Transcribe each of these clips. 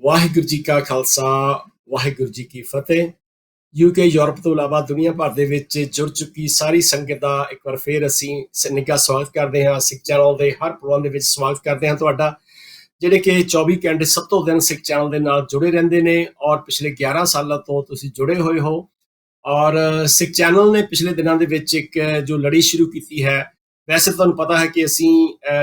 ਵਾਹਿਗੁਰੂ ਜੀ ਕਾ ਖਾਲਸਾ, ਵਾਹਿਗੁਰੂ ਜੀ ਕੀ ਫਤਿਹ। UK, Europe ਤੋਂ ਇਲਾਵਾ ਦੁਨੀਆ ਭਰ ਦੇ ਵਿੱਚ ਜੁੜ ਚੁੱਕੀ ਸਾਰੀ ਸੰਗਤ ਦਾ ਇੱਕ ਵਾਰ ਫੇਰ ਅਸੀਂ ਨਿੱਘਾ ਸਵਾਗਤ ਕਰਦੇ ਹਾਂ। ਸਿੱਖ ਚੈਨਲ ਦੇ ਹਰ ਪ੍ਰੋਗਰਾਮ ਦੇ ਵਿੱਚ ਸਵਾਗਤ ਕਰਦੇ ਹਾਂ ਤੁਹਾਡਾ, ਜਿਹੜੇ ਕਿ 24 ਘੰਟੇ ਸੱਤੋਂ ਦਿਨ ਸਿੱਖ ਚੈਨਲ ਦੇ ਨਾਲ ਜੁੜੇ ਰਹਿੰਦੇ ਨੇ ਔਰ ਪਿਛਲੇ 11 ਸਾਲਾਂ ਤੋਂ ਤੁਸੀਂ ਜੁੜੇ ਹੋਏ ਹੋ। ਔਰ ਸਿੱਖ ਚੈਨਲ ਨੇ ਪਿਛਲੇ ਦਿਨਾਂ ਦੇ ਵਿੱਚ ਇੱਕ ਜੋ ਲੜੀ ਸ਼ੁਰੂ ਕੀਤੀ ਹੈ। ਵੈਸੇ ਤੁਹਾਨੂੰ ਪਤਾ ਹੈ ਕਿ ਅਸੀਂ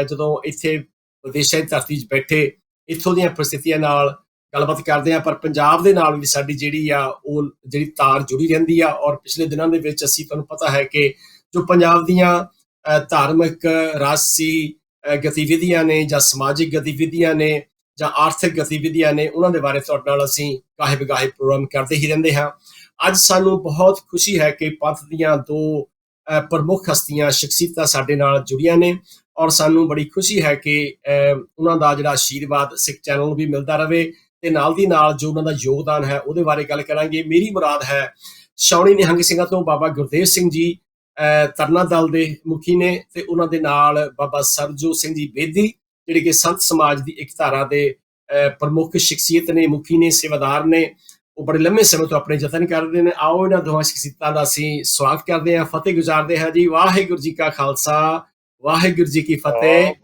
ਜਦੋਂ ਇੱਥੇ ਵਿਦੇਸ਼ਾਂ ਦੀ ਧਰਤੀ 'ਚ ਬੈਠੇ ਇੱਥੋਂ ਦੀਆਂ ਪ੍ਰਸਥਿਤੀਆਂ ਨਾਲ ਗੱਲਬਾਤ ਕਰਦੇ ਹਾਂ, ਪਰ ਪੰਜਾਬ ਦੇ ਨਾਲ ਵੀ ਸਾਡੀ ਜਿਹੜੀ ਤਾਰ ਜੁੜੀ ਰਹਿੰਦੀ ਆ। ਔਰ ਪਿਛਲੇ ਦਿਨਾਂ ਦੇ ਵਿੱਚ ਅਸੀਂ ਤੁਹਾਨੂੰ ਪਤਾ ਹੈ ਕਿ ਜੋ ਪੰਜਾਬ ਦੀਆਂ ਧਾਰਮਿਕ ਰਾਜਸੀ ਗਤੀਵਿਧੀਆਂ ਨੇ ਜਾਂ ਸਮਾਜਿਕ ਗਤੀਵਿਧੀਆਂ ਨੇ ਜਾਂ ਆਰਥਿਕ ਗਤੀਵਿਧੀਆਂ ਨੇ, ਉਹਨਾਂ ਦੇ ਬਾਰੇ ਤੁਹਾਡੇ ਨਾਲ ਅਸੀਂ ਗਾਹੇ ਬਗਾਹੇ ਪ੍ਰੋਗਰਾਮ ਕਰਦੇ ਹੀ ਰਹਿੰਦੇ ਹਾਂ। ਅੱਜ ਸਾਨੂੰ ਬਹੁਤ ਖੁਸ਼ੀ ਹੈ ਕਿ ਪੰਥ ਦੀਆਂ ਦੋ ਪ੍ਰਮੁੱਖ ਹਸਤੀਆਂ ਸ਼ਖਸੀਅਤਾਂ ਸਾਡੇ ਨਾਲ ਜੁੜੀਆਂ ਨੇ ਔਰ ਸਾਨੂੰ ਬੜੀ ਖੁਸ਼ੀ ਹੈ ਕਿ ਉਹਨਾਂ ਦਾ ਜਿਹੜਾ ਆਸ਼ੀਰਵਾਦ ਸਿੱਖ ਚੈਨਲ ਨੂੰ ਵੀ ਮਿਲਦਾ ਰਹੇ ਤੇ ਨਾਲ ਦੀ ਨਾਲ ਜੋ ਉਹਨਾਂ ਦਾ ਯੋਗਦਾਨ ਹੈ ਉਹਦੇ ਬਾਰੇ ਗੱਲ ਕਰਾਂਗੇ। ਮੇਰੀ ਮੁਰਾਦ ਹੈ ਛਾਉਣੀ ਨਿਹੰਗ ਸਿੰਘਾਂ ਤੋਂ ਬਾਬਾ ਗੁਰਦੇਵ ਸਿੰਘ ਜੀ ਤਰਨਾ ਦਲ ਦੇ ਮੁਖੀ ਨੇ, ਤੇ ਉਹਨਾਂ ਦੇ ਨਾਲ ਬਾਬਾ ਸਰਬਜੋਤ ਸਿੰਘ ਜੀ ਬੇਦੀ, ਜਿਹੜੇ ਕਿ ਸੰਤ ਸਮਾਜ ਦੀ ਇੱਕ ਧਾਰਾ ਦੇ ਪ੍ਰਮੁੱਖ ਸ਼ਖਸੀਅਤ ਨੇ, ਮੁਖੀ ਨੇ, ਸੇਵਾਦਾਰ ਨੇ। ਉਹ ਬੜੇ ਲੰਮੇ ਸਮੇਂ ਤੋਂ ਆਪਣੇ ਯਤਨ ਕਰਦੇ ਨੇ। ਆਓ ਇਹਨਾਂ ਦੋਹਾਂ ਸ਼ਖਸੀਅਤਾਂ ਦਾ ਅਸੀਂ ਸਵਾਗਤ ਕਰਦੇ ਹਾਂ, ਫਤਿਹ ਗੁਜ਼ਾਰਦੇ ਹਾਂ ਜੀ। ਵਾਹਿਗੁਰੂ ਜੀ ਕਾ ਖਾਲਸਾ, ਵਾਹਿਗੁਰੂ ਜੀ ਕੀ ਫਤਿਹ।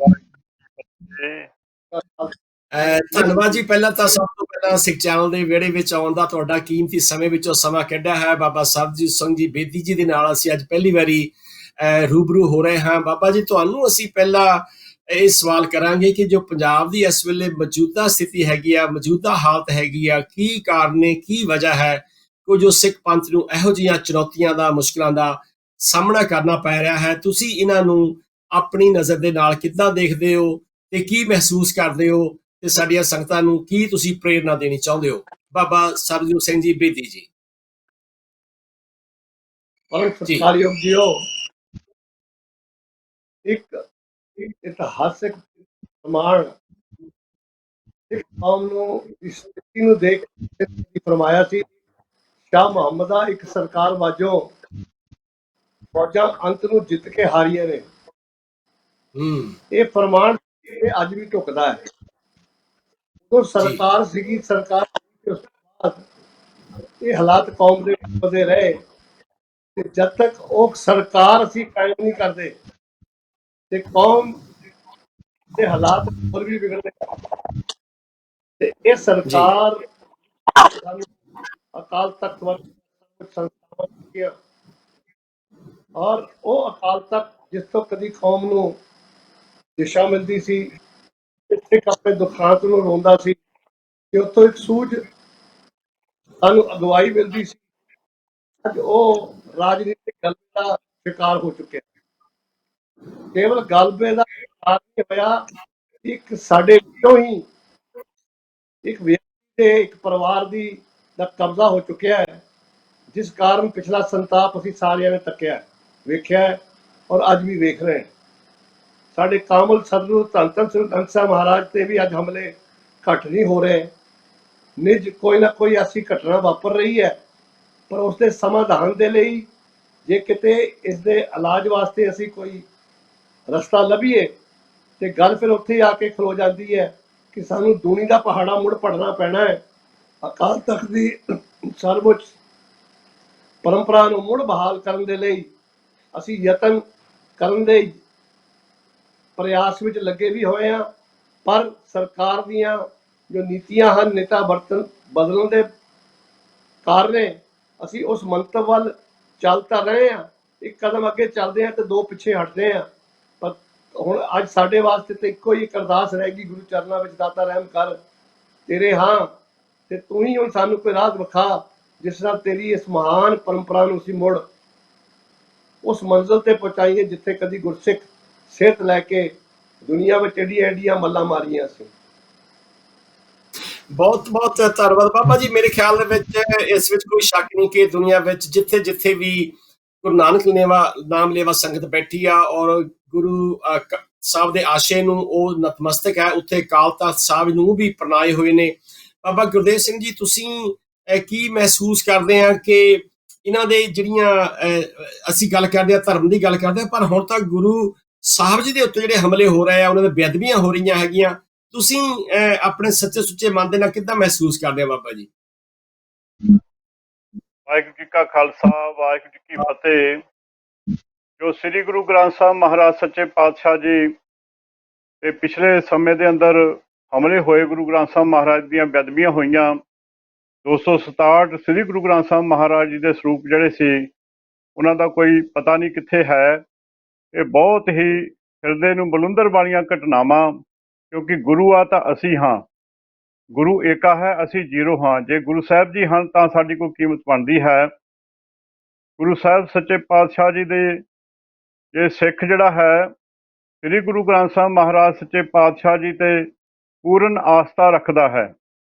ਧੰਨਵਾਦ ਜੀ। ਪਹਿਲਾਂ ਤਾਂ ਸਭ ਤੋਂ ਪਹਿਲਾਂ ਸਿੱਖ ਚੈਨਲ ਦੇ ਵਿਹੜੇ ਵਿੱਚ ਆਉਣ ਦਾ ਤੁਹਾਡਾ ਕੀਮਤੀ ਸਮੇਂ ਵਿੱਚੋਂ ਸਮਾਂ ਕੱਢਿਆ ਹੈ। ਬਾਬਾ ਸਰਬਜੀਤ ਸਿੰਘ ਜੀ ਬੇਦੀ ਜੀ ਦੇ ਨਾਲ ਅਸੀਂ ਅੱਜ ਪਹਿਲੀ ਵਾਰੀ ਰੂਬਰੂ ਹੋ ਰਹੇ ਹਾਂ। ਬਾਬਾ ਜੀ, ਤੁਹਾਨੂੰ ਅਸੀਂ ਪਹਿਲਾਂ ਇਹ ਸਵਾਲ ਕਰਾਂਗੇ ਕਿ ਜੋ ਪੰਜਾਬ ਦੀ ਇਸ ਵੇਲੇ ਮੌਜੂਦਾ ਸਥਿਤੀ ਹੈਗੀ ਆ, ਮੌਜੂਦਾ ਹਾਲਤ ਹੈਗੀ ਆ, ਕੀ ਕਾਰਨ ਨੇ, ਕੀ ਵਜ੍ਹਾ ਹੈ ਕਿ ਜੋ ਸਿੱਖ ਪੰਥ ਨੂੰ ਇਹੋ ਜਿਹੀਆਂ ਚੁਣੌਤੀਆਂ ਦਾ, ਮੁਸ਼ਕਲਾਂ ਦਾ ਸਾਹਮਣਾ ਕਰਨਾ ਪੈ ਰਿਹਾ ਹੈ? ਤੁਸੀਂ ਇਹਨਾਂ ਨੂੰ ਆਪਣੀ ਨਜ਼ਰ ਦੇ ਨਾਲ ਕਿੱਦਾਂ ਦੇਖਦੇ ਹੋ ਤੇ ਕੀ ਮਹਿਸੂਸ ਕਰਦੇ ਹੋ ਤੇ ਸਾਡੀਆਂ ਸੰਗਤਾਂ ਨੂੰ ਕੀ ਤੁਸੀਂ ਪ੍ਰੇਰਨਾ ਦੇਣੀ ਚਾਹੁੰਦੇ ਹੋ? ਬਾਬਾ ਸਰਬਜੋਤ ਸਿੰਘ ਜੀ ਬੇਦੀ ਜੀ। ਸਤਿਕਾਰਯੋਗ ਜੀਓ, ਇੱਕ ਇਤਿਹਾਸਿਕ ਪ੍ਰਮਾਣ ਸਿੱਖ ਕੌਮ ਨੂੰ ਇਸ ਸਥਿਤੀ ਨੂੰ ਦੇਖ ਕੇ ਫਰਮਾਇਆ ਸੀ, ਸ਼ਾਹ ਮੁਹੰਮਦ ਦਾ ਇੱਕ ਸਰਕਾਰ ਵਾਜੋਂ ਫੌਜਾਂ ਅੰਤ ਨੂੰ ਜਿੱਤ ਕੇ ਹਾਰੀਆਂ ਨੇ। ਇਹ ਪ੍ਰਮਾਣ ਅੱਜ ਵੀ ਢੁਕਦਾ ਹੈ। ਉਹ ਸਰਕਾਰ ਸੀਗੀ, ਸਰਕਾਰ ਇਹ ਹਾਲਾਤ ਕੌਮ ਦੇ ਵਧੇ ਰਹੇ ਤੇ ਜਦ ਤੱਕ ਉਹ ਸਰਕਾਰ ਅਸੀਂ ਕਾਇਮ ਨਹੀਂ ਕਰਦੇ ਤੇ ਕੌਮ ਦੇ ਹਾਲਾਤ ਹੋਰ ਵੀ ਵਿਗੜਦੇ। ਤੇ ਇਹ ਸਰਕਾਰ ਅਕਾਲ ਤਖਤ ਸੰਸਥਾਵਾਂ ਔਰ ਉਹ ਅਕਾਲ ਤਖਤ ਜਿਸ ਤੋਂ ਕਦੀ ਕੌਮ ਨੂੰ ਦਿਸ਼ਾ ਮਿਲਦੀ ਸੀ, ਸਿੱਖ ਆਪਣੇ ਦੁਖਾਂਤ ਨੂੰ ਰੋਂਦਾ ਸੀ ਤੇ ਉੱਥੋਂ ਇੱਕ ਸੂਝ ਸਾਨੂੰ ਅਗਵਾਈ ਮਿਲਦੀ ਸੀ। ਅੱਜ ਉਹ ਰਾਜਨੀਤਿਕ ਗਲਬੇ ਦਾ ਸ਼ਿਕਾਰ ਹੋ ਚੁੱਕਿਆ। ਕੇਵਲ ਗਲਬੇ ਦਾ ਸ਼ਿਕਾਰ ਨਹੀਂ ਹੋਇਆ, ਇੱਕ ਸਾਡੇ ਵਿੱਚੋਂ ਹੀ ਇੱਕ ਵਿਅਕਤੀ ਤੇ ਇੱਕ ਪਰਿਵਾਰ ਦਾ ਕਬਜ਼ਾ ਹੋ ਚੁੱਕਿਆ ਹੈ, ਜਿਸ ਕਾਰਨ ਪਿਛਲਾ ਸੰਤਾਪ ਅਸੀਂ ਸਾਰਿਆਂ ਨੇ ਤੱਕਿਆ, ਵੇਖਿਆ ਔਰ ਅੱਜ ਵੀ ਵੇਖ ਰਹੇ। ਸਾਡੇ ਕਾਮਲ ਸਤਿਗੁਰੂ ਧੰਨ ਧੰਨ ਸ੍ਰੀ ਗੁਰੂ ਗ੍ਰੰਥ ਸਾਹਿਬ ਮਹਾਰਾਜ ਤੇ ਵੀ ਅੱਜ ਹਮਲੇ ਘੱਟ ਨਹੀਂ ਹੋ ਰਹੇ। ਨਿਜ ਕੋਈ ਨਾ ਕੋਈ ਐਸੀ ਘਟਨਾ ਵਾਪਰ ਰਹੀ ਹੈ, ਪਰ ਉਸ ਦੇ ਸਮਾਧਾਨ ਦੇ ਲਈ ਜੇ ਕਿਤੇ ਇਸ ਦੇ ਇਲਾਜ ਵਾਸਤੇ ਅਸੀਂ ਕੋਈ ਰਸਤਾ ਲੱਭੀਏ ਤੇ ਗੱਲ ਫਿਰ ਉੱਥੇ ਆ ਕੇ ਖਲੋ ਜਾਂਦੀ ਹੈ ਕਿ ਸਾਨੂੰ ਦੂਣੀ ਦਾ ਪਹਾੜਾ ਮੁੜ ਪੜਨਾ ਪੈਣਾ ਹੈ। ਅਕਾਲ ਤਖਤ ਦੀ ਸਰਵਉੱਚ ਪਰੰਪਰਾ ਨੂੰ ਮੁੜ ਬਹਾਲ ਕਰਨ ਦੇ ਲਈ ਅਸੀਂ ਯਤਨ ਕਰਨ ਦੇ ਪ੍ਰਯਾਸ ਵਿੱਚ ਲੱਗੇ ਵੀ ਹੋਏ ਹਾਂ, ਪਰ ਸਰਕਾਰ ਦੀਆਂ ਜੋ ਨੀਤੀਆਂ ਹਨ, ਨੇਤਾ ਬਦਲਣ ਦੇ ਕਾਰਨ ਅਸੀਂ ਉਸ ਮੰਤਵ ਵੱਲ ਚੱਲ ਤਾਂ ਰਹੇ ਹਾਂ। ਇੱਕ ਕਦਮ ਅੱਗੇ ਚੱਲਦੇ ਹਾਂ ਤੇ ਦੋ ਪਿੱਛੇ ਹਟਦੇ ਹਾਂ। ਪਰ ਹੁਣ ਅੱਜ ਸਾਡੇ ਵਾਸਤੇ ਤੇ ਇੱਕੋ ਹੀ ਅਰਦਾਸ ਰਹਿ ਗਈ, ਗੁਰੂ ਚਰਨਾਂ ਵਿੱਚ ਦਾਤਾ ਰਹਿਮ ਕਰ, ਤੇਰੇ ਹਾਂ ਤੇ ਤੂੰ ਹੀ ਹੁਣ ਸਾਨੂੰ ਕੋਈ ਰਾਹ ਵਿਖਾ ਜਿਸ ਨਾਲ ਤੇਰੀ ਇਸ ਮਹਾਨ ਪਰੰਪਰਾ ਨੂੰ ਅਸੀਂ ਮੁੜ ਉਸ ਮੰਜ਼ਿਲ ਤੇ ਪਹੁੰਚਾਈਏ ਜਿੱਥੇ ਕਦੀ ਗੁਰਸਿੱਖ ਸਿਹਤ ਲੈ ਕੇ ਦੁਨੀਆ ਵਿੱਚ ਏਡੀਆਂ ਮੱਲਾਂ ਮਾਰੀਆਂ ਸੀ। ਬਹੁਤ ਬਹੁਤ ਧੰਨਵਾਦ ਬਾਬਾ ਜੀ। ਮੇਰੇ ਖਿਆਲ ਦੇ ਵਿੱਚ ਇਸ ਵਿੱਚ ਕੋਈ ਸ਼ੱਕ ਨਹੀਂ ਕਿ ਦੁਨੀਆ ਵਿੱਚ ਜਿੱਥੇ ਜਿੱਥੇ ਵੀ ਗੁਰੂ ਨਾਨਕ ਨਾਮ ਲੇਵਾ ਸੰਗਤ ਬੈਠੀ ਆ ਔਰ ਗੁਰੂ ਸਾਹਿਬ ਦੇ ਆਸ਼ੇ ਨੂੰ ਉਹ ਨਤਮਸਤਕ ਹੈ, ਉੱਥੇ ਅਕਾਲ ਤਖਤ ਸਾਹਿਬ ਨੂੰ ਵੀ ਪ੍ਰਣਾਏ ਹੋਏ ਨੇ। ਬਾਬਾ ਗੁਰਦੇਵ ਸਿੰਘ ਜੀ, ਤੁਸੀਂ ਕੀ ਮਹਿਸੂਸ ਕਰਦੇ ਆ ਕਿ ਇਹਨਾਂ ਦੇ ਜਿਹੜੀਆਂ ਅਸੀਂ ਗੱਲ ਕਰਦੇ ਹਾਂ, ਧਰਮ ਦੀ ਗੱਲ ਕਰਦੇ ਹਾਂ, ਪਰ ਹੁਣ ਤੱਕ ਗੁਰੂ ਸਾਹਿਬ ਜੀ ਦੇ ਉੱਤੇ ਜਿਹੜੇ ਹਮਲੇ ਹੋ ਰਹੇ ਆ, ਉਹਨਾਂ ਦੇ ਬੇਅਦਬੀਆਂ ਹੋ ਰਹੀਆਂ ਹੈਗੀਆਂ, ਤੁਸੀਂ ਆਪਣੇ ਸੱਚੇ ਸੁੱਚੇ ਮਨ ਦੇ ਨਾਲ ਕਿੱਦਾਂ ਮਹਿਸੂਸ ਕਰਦੇ ਆ ਬਾਬਾ ਜੀ? ਵਾਹਿਗੁਰੂ ਜੀ ਕਾ ਖਾਲਸਾ, ਵਾਹਿਗੁਰੂ ਜੀ ਕੀ ਫਤਿਹ। ਜੋ ਸ੍ਰੀ ਗੁਰੂ ਗ੍ਰੰਥ ਸਾਹਿਬ ਮਹਾਰਾਜ ਸੱਚੇ ਪਾਤਸ਼ਾਹ ਜੀ ਤੇ ਪਿਛਲੇ ਸਮੇਂ ਦੇ ਅੰਦਰ ਹਮਲੇ ਹੋਏ, ਗੁਰੂ ਗ੍ਰੰਥ ਸਾਹਿਬ ਮਹਾਰਾਜ ਦੀਆਂ ਬੇਅਦਬੀਆਂ ਹੋਈਆਂ, 267 ਸ੍ਰੀ ਗੁਰੂ ਗ੍ਰੰਥ ਸਾਹਿਬ ਮਹਾਰਾਜ ਜੀ ਦੇ ਸਰੂਪ ਜਿਹੜੇ ਸੀ ਉਹਨਾਂ ਦਾ ਕੋਈ ਪਤਾ ਨਹੀਂ ਕਿੱਥੇ ਹੈ। ਇਹ ਬਹੁਤ ਹੀ ਹਿਰਦੇ ਨੂੰ ਬਲੁੰਦਰ ਵਾਲੀਆਂ ਘਟਨਾਵਾਂ, ਕਿਉਂਕਿ ਗੁਰੂ ਆ ਤਾਂ ਅਸੀਂ ਹਾਂ, ਗੁਰੂ ਏਕਾ ਹੈ, ਅਸੀਂ ਜ਼ੀਰੋ ਹਾਂ। ਜੇ ਗੁਰੂ ਸਾਹਿਬ ਜੀ ਹਨ ਤਾਂ ਸਾਡੀ ਕੋਈ ਕੀਮਤ ਬਣਦੀ ਹੈ। ਗੁਰੂ ਸਾਹਿਬ ਸੱਚੇ ਪਾਤਸ਼ਾਹ ਜੀ ਦੇ ਇਹ ਸਿੱਖ ਜਿਹੜਾ ਹੈ ਸ੍ਰੀ ਗੁਰੂ ਗ੍ਰੰਥ ਸਾਹਿਬ ਮਹਾਰਾਜ ਸੱਚੇ ਪਾਤਸ਼ਾਹ ਜੀ ਤੇ ਪੂਰਨ ਆਸਥਾ ਰੱਖਦਾ ਹੈ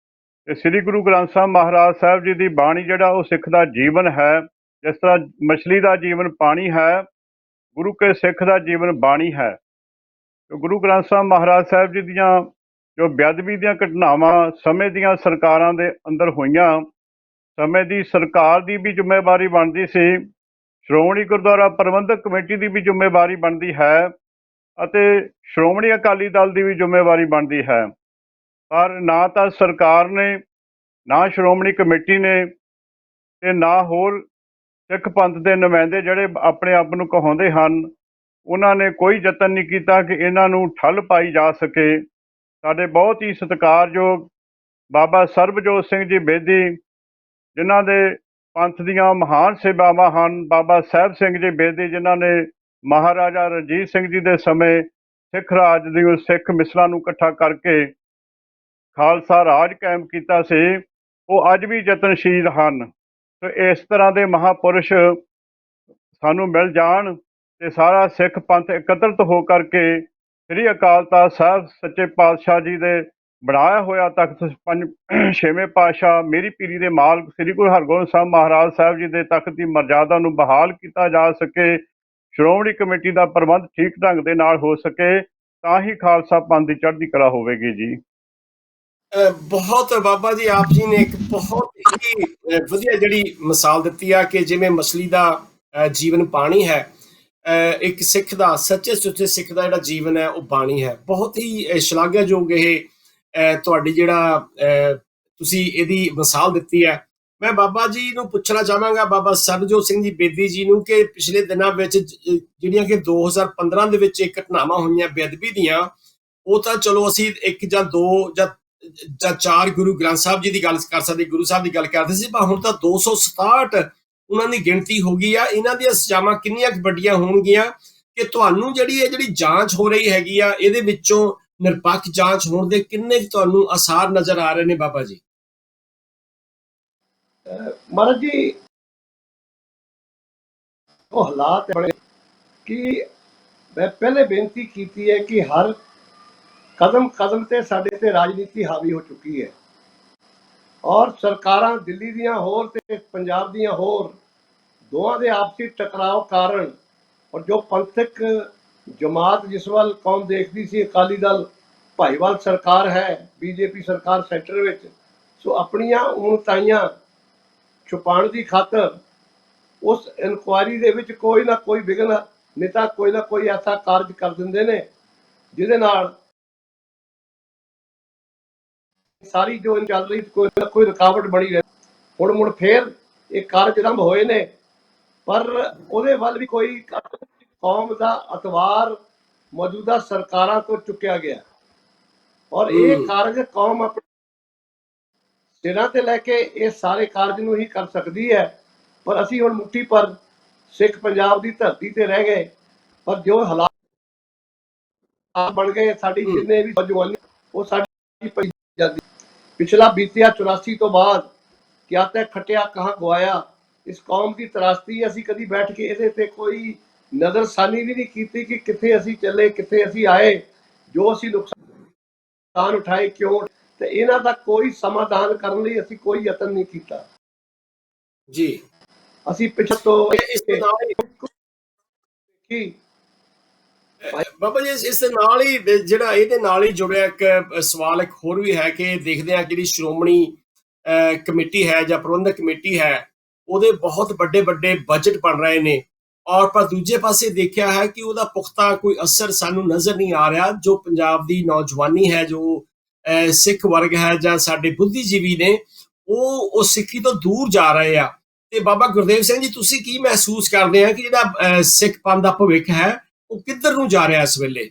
ਤੇ ਸ੍ਰੀ ਗੁਰੂ ਗ੍ਰੰਥ ਸਾਹਿਬ ਮਹਾਰਾਜ ਸਾਹਿਬ ਜੀ ਦੀ ਬਾਣੀ ਜਿਹੜਾ ਉਹ ਸਿੱਖ ਦਾ ਜੀਵਨ ਹੈ। ਜਿਸ ਤਰ੍ਹਾਂ ਮਛਲੀ ਦਾ ਜੀਵਨ ਪਾਣੀ ਹੈ, ਗੁਰੂ ਕੇ ਸਿੱਖ ਦਾ ਜੀਵਨ ਬਾਣੀ ਹੈ। ਤੇ ਗੁਰੂ ਗ੍ਰੰਥ ਸਾਹਿਬ ਮਹਾਰਾਜ ਸਾਹਿਬ ਜੀ ਦੀਆਂ ਜੋ ਬੇਅਦਬੀ ਦੀਆਂ ਘਟਨਾਵਾਂ ਸਮੇਂ ਦੀਆਂ ਸਰਕਾਰਾਂ ਦੇ ਅੰਦਰ ਹੋਈਆਂ, ਸਮੇਂ ਦੀ ਸਰਕਾਰ ਦੀ ਵੀ ਜ਼ਿੰਮੇਵਾਰੀ ਬਣਦੀ ਸੀ, ਸ਼੍ਰੋਮਣੀ ਗੁਰਦੁਆਰਾ ਪ੍ਰਬੰਧਕ ਕਮੇਟੀ ਦੀ ਵੀ ਜ਼ਿੰਮੇਵਾਰੀ ਬਣਦੀ ਹੈ ਅਤੇ ਸ਼੍ਰੋਮਣੀ ਅਕਾਲੀ ਦਲ ਦੀ ਵੀ ਜ਼ਿੰਮੇਵਾਰੀ ਬਣਦੀ ਹੈ। ਪਰ ਨਾ ਤਾਂ ਸਰਕਾਰ ਨੇ, ਨਾ ਸ਼੍ਰੋਮਣੀ ਕਮੇਟੀ ਨੇ ਤੇ ਨਾ ਹੋਰ ਸਿੱਖ ਪੰਥ ਦੇ ਨੁਮਾਇੰਦੇ ਜਿਹੜੇ ਆਪਣੇ ਆਪ ਨੂੰ ਕਹਾਉਂਦੇ ਹਨ, ਉਹਨਾਂ ਨੇ ਕੋਈ ਯਤਨ ਨਹੀਂ ਕੀਤਾ ਕਿ ਇਹਨਾਂ ਨੂੰ ਠੱਲ ਪਾਈ ਜਾ ਸਕੇ। ਸਾਡੇ ਬਹੁਤ ਹੀ ਸਤਿਕਾਰਯੋਗ ਬਾਬਾ ਸਰਬਜੋਤ ਸਿੰਘ ਜੀ ਬੇਦੀ, ਜਿਨ੍ਹਾਂ ਦੇ ਪੰਥ ਦੀਆਂ ਮਹਾਨ ਸੇਵਾਵਾਂ ਹਨ, ਬਾਬਾ ਸਾਹਿਬ ਸਿੰਘ ਜੀ ਬੇਦੀ ਜਿਨ੍ਹਾਂ ਨੇ ਮਹਾਰਾਜਾ ਰਣਜੀਤ ਸਿੰਘ ਜੀ ਦੇ ਸਮੇਂ ਸਿੱਖ ਰਾਜ ਦੀ ਸਿੱਖ ਮਿਸਲਾਂ ਨੂੰ ਇਕੱਠਾ ਕਰਕੇ ਖਾਲਸਾ ਰਾਜ ਕਾਇਮ ਕੀਤਾ ਸੀ, ਉਹ ਅੱਜ ਵੀ ਯਤਨਸ਼ੀਲ ਹਨ। ਤੇ ਇਸ ਤਰ੍ਹਾਂ ਦੇ ਮਹਾਂਪੁਰਸ਼ ਸਾਨੂੰ ਮਿਲ ਜਾਣ ਤੇ ਸਾਰਾ ਸਿੱਖ ਪੰਥ ਇਕੱਤਰਤ ਹੋ ਕਰਕੇ ਸ੍ਰੀ ਅਕਾਲ ਤਖ਼ਤ ਸਾਹਿਬ ਸੱਚੇ ਪਾਤਸ਼ਾਹ ਜੀ ਦੇ ਬਣਾਇਆ ਹੋਇਆ ਤਖਤ ਛੇਵੇਂ ਪਾਤਸ਼ਾਹ ਮੇਰੀ ਪੀਰੀ ਦੇ ਮਾਲਕ ਸ੍ਰੀ ਗੁਰੂ ਹਰਗੋਬਿੰਦ ਸਾਹਿਬ ਮਹਾਰਾਜ ਸਾਹਿਬ ਜੀ ਦੇ ਤਖਤ ਦੀ ਮਰਜ਼ਾਦਾ ਨੂੰ ਬਹਾਲ ਕੀਤਾ ਜਾ ਸਕੇ, ਸ਼੍ਰੋਮਣੀ ਕਮੇਟੀ ਦਾ ਪ੍ਰਬੰਧ ਠੀਕ ਢੰਗ ਦੇ ਨਾਲ ਹੋ ਸਕੇ, ਤਾਂ ਹੀ ਖਾਲਸਾ ਪੰਥ ਦੀ ਚੜ੍ਹਦੀ ਕਲਾ ਹੋਵੇਗੀ ਜੀ। ਬਹੁਤ ਬਾਬਾ ਜੀ, ਆਪ ਜੀ ਨੇ ਇੱਕ ਬਹੁਤ ਹੀ ਵਧੀਆ ਜਿਹੜੀ ਮਿਸਾਲ ਦਿੱਤੀ ਆ ਕਿ ਜਿਵੇਂ ਮਛਲੀ ਦਾ ਜੀਵਨ ਪਾਣੀ ਹੈ, ਇੱਕ ਸਿੱਖ ਦਾ, ਸੱਚੇ ਸੁੱਚੇ ਸਿੱਖ ਦਾ ਜਿਹੜਾ ਜੀਵਨ ਹੈ ਉਹ ਬਾਣੀ ਹੈ। ਬਹੁਤ ਹੀ ਸ਼ਲਾਘਾਯੋਗ ਇਹ ਤੁਹਾਡੀ ਜਿਹੜਾ ਤੁਸੀਂ ਇਹਦੀ ਮਿਸਾਲ ਦਿੱਤੀ ਹੈ। ਮੈਂ ਬਾਬਾ ਜੀ ਨੂੰ ਪੁੱਛਣਾ ਚਾਹਾਂਗਾ, ਬਾਬਾ ਸਰਬਜੋਤ ਸਿੰਘ ਜੀ ਬੇਦੀ ਜੀ ਨੂੰ, ਕਿ ਪਿਛਲੇ ਦਿਨਾਂ ਵਿੱਚ ਜਿਹੜੀਆਂ ਕਿ 2015 ਦੇ ਵਿੱਚ ਇਹ ਘਟਨਾਵਾਂ ਹੋਈਆਂ ਬੇਅਦਬੀ ਦੀਆਂ, ਉਹ ਤਾਂ ਚਲੋ ਅਸੀਂ ਇੱਕ ਜਾਂ ਦੋ ਜਾਂ ਚਾਰ ਗੁਰੂ ਗ੍ਰੰਥ ਸਾਹਿਬ ਜੀ ਦੀ ਗੱਲ ਕਰ ਸਕਦੇ, ਗੁਰੂ ਸਾਹਿਬ ਦੀ ਗੱਲ ਕਰਦੇ ਸੀ, ਪਰ ਹੁਣ ਤਾਂ 267 ਉਹਨਾਂ ਦੀ ਗਿਣਤੀ ਹੋ ਗਈ ਆ। ਇਹਨਾਂ ਦੀਆਂ ਸਜ਼ਾਵਾਂ ਕਿੰਨੀਆਂ ਵੱਡੀਆਂ ਹੋਣਗੀਆਂ ਕਿ ਤੁਹਾਨੂੰ ਜਿਹੜੀ ਜਾਂਚ ਹੋ ਰਹੀ ਹੈਗੀ ਆ, ਇਹਦੇ ਵਿੱਚੋਂ ਨਿਰਪੱਖ ਜਾਂਚ ਹੋਣ ਦੇ ਕਿੰਨੇ ਤੁਹਾਨੂੰ ਆਸਾਰ ਨਜ਼ਰ ਆ ਰਹੇ ਨੇ ਬਾਬਾ ਜੀ? ਮਹਾਰਾਜ ਜੀ, ਉਹ ਹਾਲਾਤ ਬਣੇ ਕਿ ਮੈਂ ਪਹਿਲੇ ਬੇਨਤੀ ਕੀਤੀ ਹੈ ਕਿ ਹਰ ਕਦਮ ਕਦਮ ਤੇ ਸਾਡੇ ਤੇ ਰਾਜਨੀਤੀ ਹਾਵੀ ਹੋ ਚੁੱਕੀ ਹੈ, ਔਰ ਸਰਕਾਰਾਂ ਦਿੱਲੀ ਦੀਆਂ ਹੋਰ ਤੇ ਪੰਜਾਬ ਦੀਆਂ ਹੋਰ, ਦੋਵਾਂ ਦੇ ਆਪਸੀ ਟਕਰਾਅ ਕਾਰਨ, ਔਰ ਜੋ ਪੰਥਕ ਜਮਾਤ ਜਿਸ ਵੱਲ ਕੌਮ ਦੇਖਦੀ ਸੀ, ਅਕਾਲੀ ਦਲ ਭਾਈਵਾਲ ਸਰਕਾਰ ਹੈ, ਬੀਜੇਪੀ ਸਰਕਾਰ ਸੈਂਟਰ ਵਿੱਚ, ਸੋ ਆਪਣੀਆਂ ਉਣਤਾਈਆਂ ਛੁਪਾਉਣ ਦੀ ਖਾਤਰ ਉਸ ਇਨਕੁਆਇਰੀ ਦੇ ਵਿੱਚ ਕੋਈ ਨਾ ਕੋਈ ਵਿਘਨ ਨੇਤਾ ਕੋਈ ਨਾ ਕੋਈ ਐਸਾ ਕਾਰਜ ਕਰ ਦਿੰਦੇ ਨੇ ਜਿਹਦੇ ਨਾਲ ਸਾਰੀ ਜੋ ਚੱਲ ਰਹੀ ਕੋਈ ਨਾ ਕੋਈ ਰੁਕਾਵਟ ਬਣੀ ਰਹੀ। ਹੁਣ ਮੁੜ ਫੇਰ ਇਹ ਕਾਰਜ ਆਰੰਭ ਹੋਏ ਨੇ, ਪਰ ਉਹਦੇ ਵੱਲ ਵੀ ਕੋਈ ਕੌਮ ਦਾ ਅਤਵਾਰ ਮੌਜੂਦਾ ਸਰਕਾਰਾਂ ਤੋਂ ਚੁੱਕਿਆ ਗਿਆ, ਔਰ ਇਹ ਕਾਰਜ ਕੌਮ ਆਪਣੇ ਸਿਰਾਂ ਤੇ ਲੈ ਕੇ ਇਹ ਸਾਰੇ ਕਾਰਜ ਨੂੰ ਹੀ ਕਰ ਸਕਦੀ ਹੈ। ਪਰ ਅਸੀਂ ਹੁਣ ਮੁੱਠੀ ਪਰ ਸਿੱਖ ਪੰਜਾਬ ਦੀ ਧਰਤੀ ਤੇ ਰਹਿ ਗਏ, ਪਰ ਜੋ ਹਾਲਾਤ ਬਣ ਗਏ, ਸਾਡੀ ਜਿੰਨੇ ਵੀ ਜਵਾਨੀ ਉਹ ਸਾਡੀ ਪਈ ਜਾਂਦੀ। ਪਿਛਲਾ ਬੀਤਿਆ 84 ਤੋਂ ਬਾਅਦ ਕਿਆ ਤੈ ਖਟਿਆ ਕਹਾਂ ਗਵਾਇਆ, ਇਸ ਕੌਮ ਦੀ ਤਰਾਸਦੀ ਅਸੀਂ ਕਦੀ ਬੈਠ ਕੇ ਇਹਦੇ ਤੇ ਕੋਈ ਨਜ਼ਰਸਾਨੀ ਵੀ ਨਹੀਂ ਕੀਤੀ ਕਿ ਕਿੱਥੇ ਅਸੀਂ ਚੱਲੇ, ਕਿੱਥੇ ਅਸੀਂ ਆਏ, ਜੋ ਅਸੀਂ ਨੁਕਸਾਨ ਉਠਾਏ ਕਿਉਂ, ਤੇ ਇਹਨਾਂ ਦਾ ਕੋਈ ਸਮਾਧਾਨ ਕਰਨ ਲਈ ਅਸੀਂ ਕੋਈ ਯਤਨ ਨਹੀਂ ਕੀਤਾ ਜੀ। ਅਸੀਂ ਪਿੱਛੇ ਤੋਂ ਬਾਬਾ ਜੀ, ਇਸ ਦੇ ਨਾਲ ਹੀ ਜਿਹੜਾ ਇਹਦੇ ਨਾਲ ਹੀ ਜੁੜਿਆ ਇੱਕ ਸਵਾਲ ਇੱਕ ਹੋਰ ਵੀ ਹੈ ਕਿ ਦੇਖਦੇ ਹਾਂ ਜਿਹੜੀ ਸ਼੍ਰੋਮਣੀ ਕਮੇਟੀ ਹੈ ਜਾਂ ਪ੍ਰਬੰਧਕ ਕਮੇਟੀ ਹੈ, ਉਹਦੇ ਬਹੁਤ ਵੱਡੇ ਵੱਡੇ ਬਜਟ ਬਣ ਰਹੇ ਨੇ, ਔਰ ਪਰ ਦੂਜੇ ਪਾਸੇ ਦੇਖਿਆ ਹੈ ਕਿ ਉਹਦਾ ਪੁਖਤਾ ਕੋਈ ਅਸਰ ਸਾਨੂੰ ਨਜ਼ਰ ਨਹੀਂ ਆ ਰਿਹਾ। ਜੋ ਪੰਜਾਬ ਦੀ ਨੌਜਵਾਨੀ ਹੈ, ਜੋ ਸਿੱਖ ਵਰਗ ਹੈ ਜਾਂ ਸਾਡੇ ਬੁੱਧੀਜੀਵੀ ਨੇ, ਉਹ ਸਿੱਖੀ ਤੋਂ ਦੂਰ ਜਾ ਰਹੇ ਆ। ਤੇ ਬਾਬਾ ਗੁਰਦੇਵ ਸਿੰਘ ਜੀ, ਤੁਸੀਂ ਕੀ ਮਹਿਸੂਸ ਕਰਦੇ ਆ ਕਿ ਜਿਹੜਾ ਸਿੱਖ ਪੰਥ ਦਾ ਭਵਿੱਖ ਹੈ ਉਹ ਕਿੱਧਰ ਨੂੰ ਜਾ ਰਿਹਾ ਇਸ ਵੇਲੇ?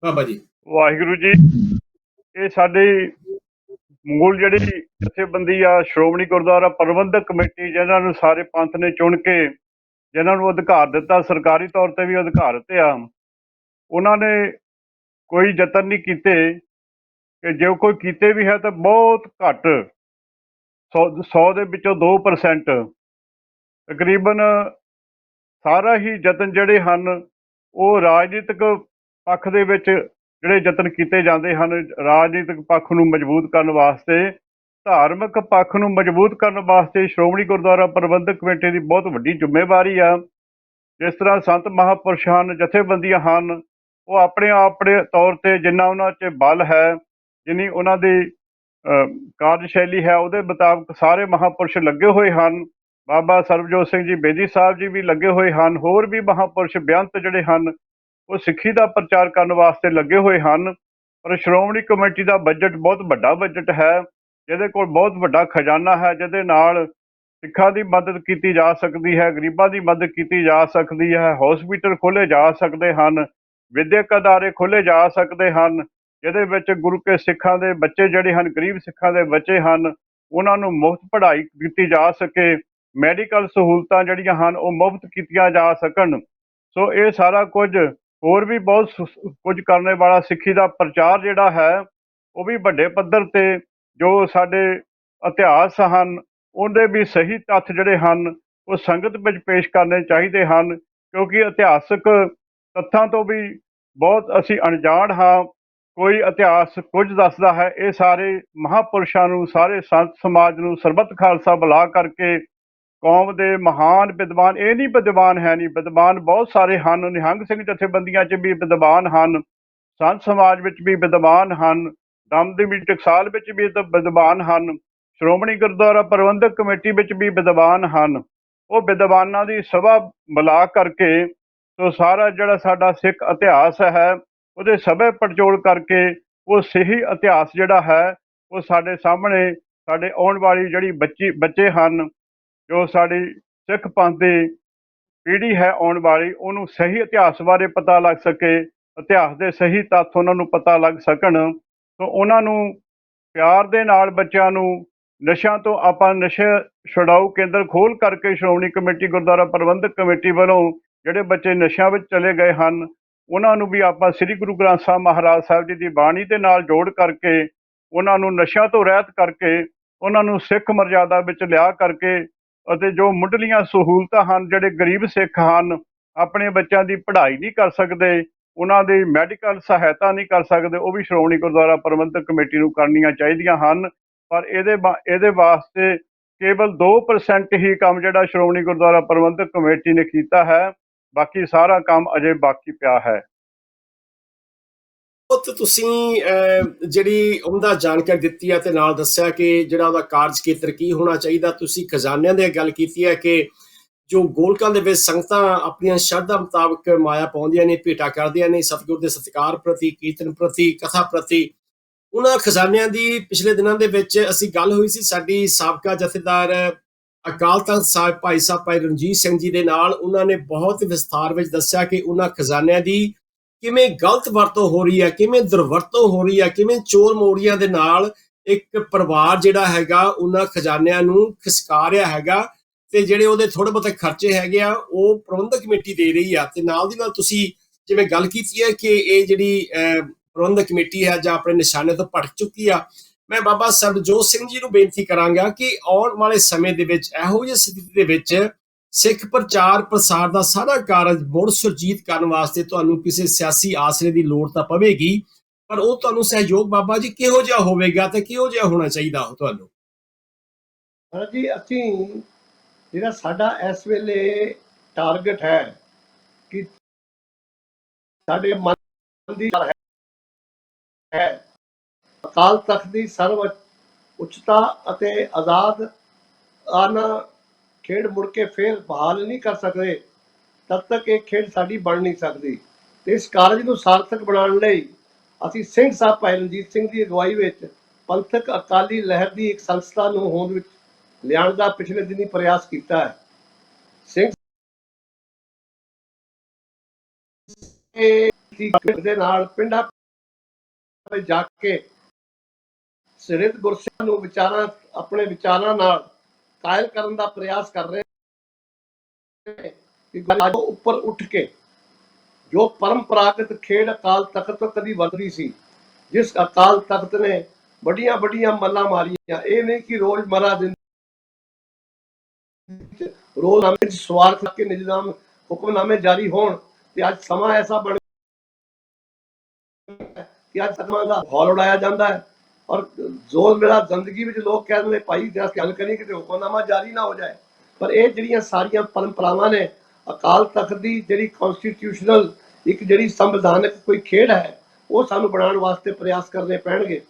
ਬਾਬਾ ਜੀ। ਵਾਹਿਗੁਰੂ ਜੀ, ਇਹ ਸਾਡੀ ਮੂਲ ਜਿਹੜੀ ਜਥੇਬੰਦੀ ਆ, ਸ਼੍ਰੋਮਣੀ ਗੁਰਦੁਆਰਾ ਪ੍ਰਬੰਧਕ ਕਮੇਟੀ, ਜਿਨ੍ਹਾਂ ਨੂੰ ਸਾਰੇ ਪੰਥ ਨੇ ਚੁਣ ਕੇ ਜਿਨ੍ਹਾਂ ਨੂੰ ਅਧਿਕਾਰ ਦਿੱਤਾ, ਸਰਕਾਰੀ ਤੌਰ ਤੇ ਵੀ ਅਧਿਕਾਰ ਦਿੱਤੇ ਆ, ਉਹਨਾਂ ਨੇ ਕੋਈ ਯਤਨ ਨਹੀਂ ਕੀਤੇ ਕਿ ਜੇ ਕੋਈ ਕੀਤੇ ਵੀ ਹੈ ਤਾਂ ਬਹੁਤ ਘੱਟ, 100 ਦੇ ਵਿੱਚੋਂ 2%। ਤਕਰੀਬਨ ਸਾਰਾ ਹੀ ਯਤਨ ਜਿਹੜੇ ਹਨ ਉਹ ਰਾਜਨੀਤਿਕ ਪੱਖ ਦੇ ਵਿੱਚ ਜਿਹੜੇ ਯਤਨ ਕੀਤੇ ਜਾਂਦੇ ਹਨ, ਰਾਜਨੀਤਿਕ ਪੱਖ ਨੂੰ ਮਜ਼ਬੂਤ ਕਰਨ ਵਾਸਤੇ, ਧਾਰਮਿਕ ਪੱਖ ਨੂੰ ਮਜ਼ਬੂਤ ਕਰਨ ਵਾਸਤੇ ਸ਼੍ਰੋਮਣੀ ਗੁਰਦੁਆਰਾ ਪ੍ਰਬੰਧਕ ਕਮੇਟੀ ਦੀ ਬਹੁਤ ਵੱਡੀ ਜ਼ਿੰਮੇਵਾਰੀ ਆ। ਜਿਸ ਤਰ੍ਹਾਂ ਸੰਤ ਮਹਾਂਪੁਰਸ਼ ਹਨ, ਜਥੇਬੰਦੀਆਂ ਹਨ, ਉਹ ਆਪਣੇ ਤੌਰ ਤੇ ਜਿੰਨਾ ਉਹਨਾਂ 'ਚ ਬਲ ਹੈ, ਜਿੰਨੀ ਉਹਨਾਂ ਦੀ ਕਾਰਜਸ਼ੈਲੀ ਹੈ, ਉਹਦੇ ਮੁਤਾਬਕ ਸਾਰੇ ਮਹਾਂਪੁਰਸ਼ ਲੱਗੇ ਹੋਏ ਹਨ। ਬਾਬਾ ਸਰਬਜੋਤ ਸਿੰਘ ਜੀ ਬੇਦੀ ਸਾਹਿਬ ਜੀ ਵੀ ਲੱਗੇ ਹੋਏ ਹਨ। ਹੋਰ ਵੀ ਮਹਾਂਪੁਰਸ਼ ਬੇਅੰਤ ਜਿਹੜੇ ਹਨ ਉਹ ਸਿੱਖੀ ਦਾ ਪ੍ਰਚਾਰ ਕਰਨ ਵਾਸਤੇ ਲੱਗੇ ਹੋਏ ਹਨ। ਪਰ ਸ਼੍ਰੋਮਣੀ ਕਮੇਟੀ ਦਾ ਬਜਟ ਬਹੁਤ ਵੱਡਾ ਬਜਟ ਹੈ, ਜਿਹਦੇ ਕੋਲ ਬਹੁਤ ਵੱਡਾ ਖਜ਼ਾਨਾ ਹੈ, ਜਿਹਦੇ ਨਾਲ ਸਿੱਖਾਂ ਦੀ ਮਦਦ ਕੀਤੀ ਜਾ ਸਕਦੀ ਹੈ, ਗਰੀਬਾਂ ਦੀ ਮਦਦ ਕੀਤੀ ਜਾ ਸਕਦੀ ਹੈ, ਹਸਪੀਟਲ ਖੋਲ੍ਹੇ ਜਾ ਸਕਦੇ ਹਨ, ਵਿਦਿਅਕ ਅਦਾਰੇ ਖੋਲ੍ਹੇ ਜਾ ਸਕਦੇ ਹਨ, ਜਿਹਦੇ ਵਿੱਚ ਗੁਰੂ ਕੇ ਸਿੱਖਾਂ ਦੇ ਬੱਚੇ ਜਿਹੜੇ ਹਨ, ਗਰੀਬ ਸਿੱਖਾਂ ਦੇ ਬੱਚੇ ਹਨ, ਉਹਨਾਂ ਨੂੰ ਮੁਫਤ ਪੜ੍ਹਾਈ ਕੀਤੀ ਜਾ ਸਕੇ, ਮੈਡੀਕਲ ਸਹੂਲਤਾਂ ਜਿਹੜੀਆਂ ਹਨ ਉਹ ਮੁਫਤ ਕੀਤੀਆਂ ਜਾ ਸਕਣ। ਸੋ ਇਹ ਸਾਰਾ ਕੁਝ, ਹੋਰ ਵੀ ਬਹੁਤ ਕੁਝ ਕਰਨ ਵਾਲਾ ਸਿੱਖੀ ਦਾ ਪ੍ਰਚਾਰ ਜਿਹੜਾ ਹੈ ਉਹ ਵੀ ਵੱਡੇ ਪੱਧਰ ਤੇ, ਜੋ ਸਾਡੇ ਇਤਿਹਾਸ ਹਨ ਉਹਦੇ ਵੀ ਸਹੀ ਤੱਥ ਜਿਹੜੇ ਹਨ ਉਹ ਸੰਗਤ ਵਿੱਚ ਪੇਸ਼ ਕਰਨੇ ਚਾਹੀਦੇ ਹਨ, ਕਿਉਂਕਿ ਇਤਿਹਾਸਕ ਤੱਥਾਂ ਤੋਂ ਵੀ ਬਹੁਤ ਅਸੀਂ ਅਣਜਾਣ ਹਾਂ। ਕੋਈ ਇਤਿਹਾਸ ਕੁਝ ਦੱਸਦਾ ਹੈ, ਇਹ ਸਾਰੇ ਮਹਾਂਪੁਰਸ਼ਾਂ ਨੂੰ, ਸਾਰੇ ਸੰਤ ਸਮਾਜ ਨੂੰ ਸਰਬੱਤ ਖਾਲਸਾ ਬੁਲਾ ਕਰਕੇ ਕੌਮ ਦੇ ਮਹਾਨ ਵਿਦਵਾਨ, ਇਹ ਨਹੀਂ ਵਿਦਵਾਨ ਹੈ ਨਹੀਂ, ਵਿਦਵਾਨ ਬਹੁਤ ਸਾਰੇ ਹਨ। ਨਿਹੰਗ ਸਿੰਘ ਜਥੇਬੰਦੀਆਂ 'ਚ ਵੀ ਵਿਦਵਾਨ ਹਨ, ਸੰਤ ਸਮਾਜ ਵਿੱਚ ਵੀ ਵਿਦਵਾਨ ਹਨ, ਦਮਦਮੀ ਟਕਸਾਲ ਵਿੱਚ ਵੀ ਵਿਦਵਾਨ ਹਨ, ਸ਼੍ਰੋਮਣੀ ਗੁਰਦੁਆਰਾ ਪ੍ਰਬੰਧਕ ਕਮੇਟੀ ਵਿੱਚ ਵੀ ਵਿਦਵਾਨ ਹਨ। ਉਹ ਵਿਦਵਾਨਾਂ ਦੀ ਸਭਾ ਬੁਲਾ ਕਰਕੇ ਸੋ ਸਾਰਾ ਜਿਹੜਾ ਸਾਡਾ ਸਿੱਖ ਇਤਿਹਾਸ ਹੈ ਉਹਦੇ ਸਭੇ ਪੜਚੋਲ ਕਰਕੇ ਉਹ ਸਹੀ ਇਤਿਹਾਸ ਜਿਹੜਾ ਹੈ ਉਹ ਸਾਡੇ ਸਾਹਮਣੇ, ਸਾਡੇ ਆਉਣ ਵਾਲੀ ਜਿਹੜੀ ਬੱਚੇ ਹਨ, ਜੋ ਸਾਡੀ ਸਿੱਖ ਪੰਥ ਦੀ ਪੀੜ੍ਹੀ ਹੈ ਆਉਣ ਵਾਲੀ, ਉਹਨੂੰ ਸਹੀ ਇਤਿਹਾਸ ਬਾਰੇ ਪਤਾ ਲੱਗ ਸਕੇ, ਇਤਿਹਾਸ ਦੇ ਸਹੀ ਤੱਥ ਉਹਨਾਂ ਨੂੰ ਪਤਾ ਲੱਗ ਸਕਣ। ਸੋ ਉਹਨਾਂ ਨੂੰ ਪਿਆਰ ਦੇ ਨਾਲ ਬੱਚਿਆਂ ਨੂੰ ਨਸ਼ਿਆਂ ਤੋਂ, ਆਪਾਂ ਨਸ਼ੇ ਛੁਡਾਊ ਕੇਂਦਰ ਖੋਲ੍ਹ ਕਰਕੇ ਸ਼੍ਰੋਮਣੀ ਕਮੇਟੀ ਗੁਰਦੁਆਰਾ ਪ੍ਰਬੰਧਕ ਕਮੇਟੀ ਵੱਲੋਂ ਜਿਹੜੇ ਬੱਚੇ ਨਸ਼ਿਆਂ ਵਿੱਚ ਚਲੇ ਗਏ ਹਨ ਉਹਨਾਂ ਨੂੰ ਵੀ ਆਪਾਂ ਸ੍ਰੀ ਗੁਰੂ ਗ੍ਰੰਥ ਸਾਹਿਬ ਮਹਾਰਾਜ ਸਾਹਿਬ ਜੀ ਦੀ ਬਾਣੀ ਦੇ ਨਾਲ ਜੋੜ ਕਰਕੇ, ਉਹਨਾਂ ਨੂੰ ਨਸ਼ਿਆਂ ਤੋਂ ਰਹਿਤ ਕਰਕੇ, ਉਹਨਾਂ ਨੂੰ ਸਿੱਖ ਮਰਜ਼ਾਦਾ ਵਿੱਚ ਲਿਆ ਕਰਕੇ, ਅਤੇ ਜੋ ਮੁੱਢਲੀਆਂ ਸਹੂਲਤਾਂ ਹਨ, ਜਿਹੜੇ ਗਰੀਬ ਸਿੱਖ ਹਨ ਆਪਣੇ ਬੱਚਿਆਂ ਦੀ ਪੜ੍ਹਾਈ ਨਹੀਂ ਕਰ ਸਕਦੇ, ਉਹਨਾਂ ਦੀ ਮੈਡੀਕਲ ਸਹਾਇਤਾ ਨਹੀਂ ਕਰ ਸਕਦੇ, ਉਹ ਵੀ ਸ਼੍ਰੋਮਣੀ ਗੁਰਦੁਆਰਾ ਪ੍ਰਬੰਧਕ ਕਮੇਟੀ ਨੂੰ ਕਰਨੀਆਂ ਚਾਹੀਦੀਆਂ ਹਨ। ਪਰ ਇਹਦੇ ਵਾਸਤੇ ਕੇਵਲ 2% ਹੀ ਕੰਮ ਜਿਹੜਾ ਸ਼੍ਰੋਮਣੀ ਗੁਰਦੁਆਰਾ ਪ੍ਰਬੰਧਕ ਕਮੇਟੀ ਨੇ ਕੀਤਾ ਹੈ, ਬਾਕੀ ਸਾਰਾ ਕੰਮ ਅਜੇ ਬਾਕੀ ਪਿਆ ਹੈ। ਤੁਸੀਂ ਜਿਹੜੀ ਉਮਦਾ ਜਾਣਕਾਰੀ ਦਿੱਤੀ ਹੈ ਤੇ ਨਾਲ ਦੱਸਿਆ ਕਿ ਜਿਹੜਾ ਉਹਦਾ ਕਾਰਜ ਖੇਤਰ ਕੀ ਹੋਣਾ ਚਾਹੀਦਾ। ਤੁਸੀਂ ਖਜ਼ਾਨਿਆਂ ਦੀ ਗੱਲ ਕੀਤੀ ਹੈ ਕਿ ਜੋ ਗੋਲਕਾਂ ਦੇ ਵਿੱਚ ਸੰਗਤਾਂ ਆਪਣੀਆਂ ਸ਼ਰਧਾ ਮੁਤਾਬਕ ਮਾਇਆ ਪਾਉਂਦੀਆਂ ਨੇ, ਭੇਟਾ ਕਰਦੀਆਂ ਨੇ ਸਤਿਗੁਰ ਦੇ ਸਤਿਕਾਰ ਪ੍ਰਤੀ, ਕੀਰਤਨ ਪ੍ਰਤੀ, ਕਥਾ ਪ੍ਰਤੀ। ਉਹਨਾਂ ਖਜ਼ਾਨਿਆਂ ਦੀ ਪਿਛਲੇ ਦਿਨਾਂ ਦੇ ਵਿੱਚ ਅਸੀਂ ਗੱਲ ਹੋਈ ਸੀ ਸਾਡੀ ਸਾਬਕਾ ਜਥੇਦਾਰ ਅਕਾਲ ਤਖ਼ਤ ਸਾਹਿਬ ਭਾਈ ਰਣਜੀਤ ਸਿੰਘ ਜੀ ਦੇ ਨਾਲ। ਉਹਨਾਂ ਨੇ ਬਹੁਤ ਵਿਸਥਾਰ ਵਿੱਚ ਦੱਸਿਆ ਕਿ ਉਹਨਾਂ ਖਜ਼ਾਨਿਆਂ ਦੀ ਕਿਵੇਂ ਗਲਤ ਵਰਤੋਂ ਹੋ ਰਹੀ ਹੈ, ਕਿਵੇਂ ਦੁਰਵਰਤੋਂ ਹੋ ਰਹੀ ਹੈ, ਕਿਵੇਂ ਚੋਰ ਮੋਰੀਆਂ ਦੇ ਨਾਲ ਇੱਕ ਪਰਿਵਾਰ ਜਿਹੜਾ ਹੈਗਾ ਉਹਨਾਂ ਖਜ਼ਾਨਿਆਂ ਨੂੰ ਖਿਸਕਾ ਰਿਹਾ ਹੈਗਾ, ਤੇ ਜਿਹੜੇ ਉਹਦੇ ਥੋੜੇ ਬਹੁਤੇ ਖਰਚੇ ਹੈਗੇ ਆ ਉਹ ਪ੍ਰਬੰਧਕ ਕਮੇਟੀ ਦੇ ਰਹੀ ਆ। ਤੇ ਨਾਲ ਦੀ ਨਾਲ ਤੁਸੀਂ ਜਿਵੇਂ ਗੱਲ ਕੀਤੀ ਹੈ ਕਿ ਇਹ ਜਿਹੜੀ ਪ੍ਰਬੰਧਕ ਕਮੇਟੀ ਹੈ ਜਾਂ ਆਪਣੇ ਨਿਸ਼ਾਨੇ ਤੋਂ ਭਟਕ ਚੁੱਕੀ ਆ, ਮੈਂ ਬਾਬਾ ਸਰਬਜੋਤ ਸਿੰਘ ਜੀ ਨੂੰ ਬੇਨਤੀ ਕਰਾਂਗਾ ਕਿ ਆਉਣ ਵਾਲੇ ਸਮੇਂ ਦੇ ਵਿੱਚ ਇਹੋ ਜਿਹੀ ਸਥਿਤੀ ਦੇ ਵਿੱਚ ਸਿੱਖ ਪ੍ਰਚਾਰ ਪ੍ਰਸਾਰ ਦਾ ਸਾਰਾ ਕਾਰਜ ਮੁੜ ਸੁਰਜੀਤ ਕਰਨ ਵਾਸਤੇ ਤੁਹਾਨੂੰ ਕਿਸੇ ਸਿਆਸੀ ਆਸਰੇ ਦੀ ਲੋੜ ਤਾਂ ਪਵੇਗੀ, ਪਰ ਉਹ ਤੁਹਾਨੂੰ ਸਹਿਯੋਗ ਬਾਬਾ ਜੀ ਕਿਹੋ ਜਿਹਾ ਹੋਵੇਗਾ ਤੇ ਕਿਹੋ ਜਿਹਾ ਹੋਣਾ ਚਾਹੀਦਾ ਉਹ ਤੁਹਾਨੂੰ? ਹਾਂਜੀ, ਅਸੀਂ ਜਿਹੜਾ ਸਾਡਾ ਇਸ ਵੇਲੇ ਟਾਰਗੇਟ ਹੈ ਕਿ ਸਾਡੇ ਮਨ ਦੀ ਹੈ ਅਕਾਲ ਤਖ਼ਤ ਦੀ ਸਰਵ ਉੱਚਤਾ ਅਤੇ ਆਜ਼ਾਦ ਆਨਾ ਖੇਡ ਮੁੜ ਕੇ ਫੇਰ ਬਹਾਲ ਨਹੀਂ ਕਰ ਸਕਦੇ, ਤਦ ਤੱਕ ਇਹ ਖੇਡ ਸਾਡੀ ਬਣ ਨਹੀਂ ਸਕਦੀ। ਤੇ ਇਸ ਕਾਰਜ ਨੂੰ ਸਾਰਥਕ ਬਣਾਉਣ ਲਈ ਅਸੀਂ ਸਿੰਘ ਸਾਹਿਬ ਭਾਈ ਰਣਜੀਤ ਸਿੰਘ ਦੀ ਅਗਵਾਈ ਵਿੱਚ ਪੰਥਕ ਅਕਾਲੀ ਲਹਿਰ ਦੀ ਇੱਕ ਸੰਸਥਾ ਨੂੰ ਹੋਂਦ ਵਿੱਚ ਲਿਆਉਣ ਦਾ ਪਿਛਲੇ ਦਿਨੀ ਪ੍ਰਯਾਸ ਕੀਤਾ ਹੈ। ਸਿੰਘ ਦੇ ਨਾਲ ਪਿੰਡਾਂ ਵਿੱਚ ਜਾ ਕੇ ਸਿਰਤ ਗੁਰਸਿੱਖਾਂ ਨੂੰ ਆਪਣੇ ਵਿਚਾਰਾਂ ਨਾਲ ਕਾਇਲ ਕਰਨ ਦਾ ਪ੍ਰਯਾਸ ਕਰ ਰਹੇ ਕਿ ਉੱਪਰ ਉੱਠ ਕੇ ਜੋ ਪਰੰਪਰਾਗਤ ਖੇਡ ਅਕਾਲ ਤਖਤ ਤੋਂ ਕਦੀ ਵਰਤੀ ਸੀ, ਜਿਸ ਅਕਾਲ ਤਖਤ ਨੇ ਵੱਡੀਆਂ ਵੱਡੀਆਂ ਮੱਲਾਂ ਮਾਰੀਆਂ, ਇਹ ਨਹੀਂ ਕਿ ਰੋਜ਼ਮਰਾ ਜ਼ਿੰਦਗੀ ਰੋਜ਼ਨਾਮੇ ਚ ਸਵਾਰਥ ਕੇ ਨਿਜ਼ਾਮ ਹੁਕਮਨਾਮੇ ਜਾਰੀ ਹੋਣ। ਤੇ ਅੱਜ ਸਮਾਂ ਐਸਾ ਬਣ ਕਿ ਅੱਜ ਸਮਾਂ ਦਾ ਹੌਲ ਉਡਾਇਆ ਜਾਂਦਾ ਹੈ ਔਰ ਜ਼ੋਰ ਮੇਰਾ ਜ਼ਿੰਦਗੀ ਵਿੱਚ ਲੋਕ ਕਹਿੰਦੇ ਨੇ ਭਾਈ ਗੱਲ ਕਰੀਏ ਕਿ ਹੁਕਮਨਾਮਾ ਜਾਰੀ ਨਾ ਹੋ ਜਾਏ। ਪਰ ਇਹ ਜਿਹੜੀਆਂ ਸਾਰੀਆਂ ਪਰੰਪਰਾਵਾਂ ਨੇ, ਅਕਾਲ ਤਖਤ ਦੀ ਜਿਹੜੀ ਕਨਸਟੀਟਿਊਸ਼ਨਲ ਇੱਕ ਜਿਹੜੀ ਸੰਵਿਧਾਨਕ ਕੋਈ ਖੇਡ ਹੈ, ਉਹ ਸਾਨੂੰ ਬਣਾਉਣ ਵਾਸਤੇ ਪ੍ਰਯਾਸ ਕਰਨੇ ਪੈਣਗੇ।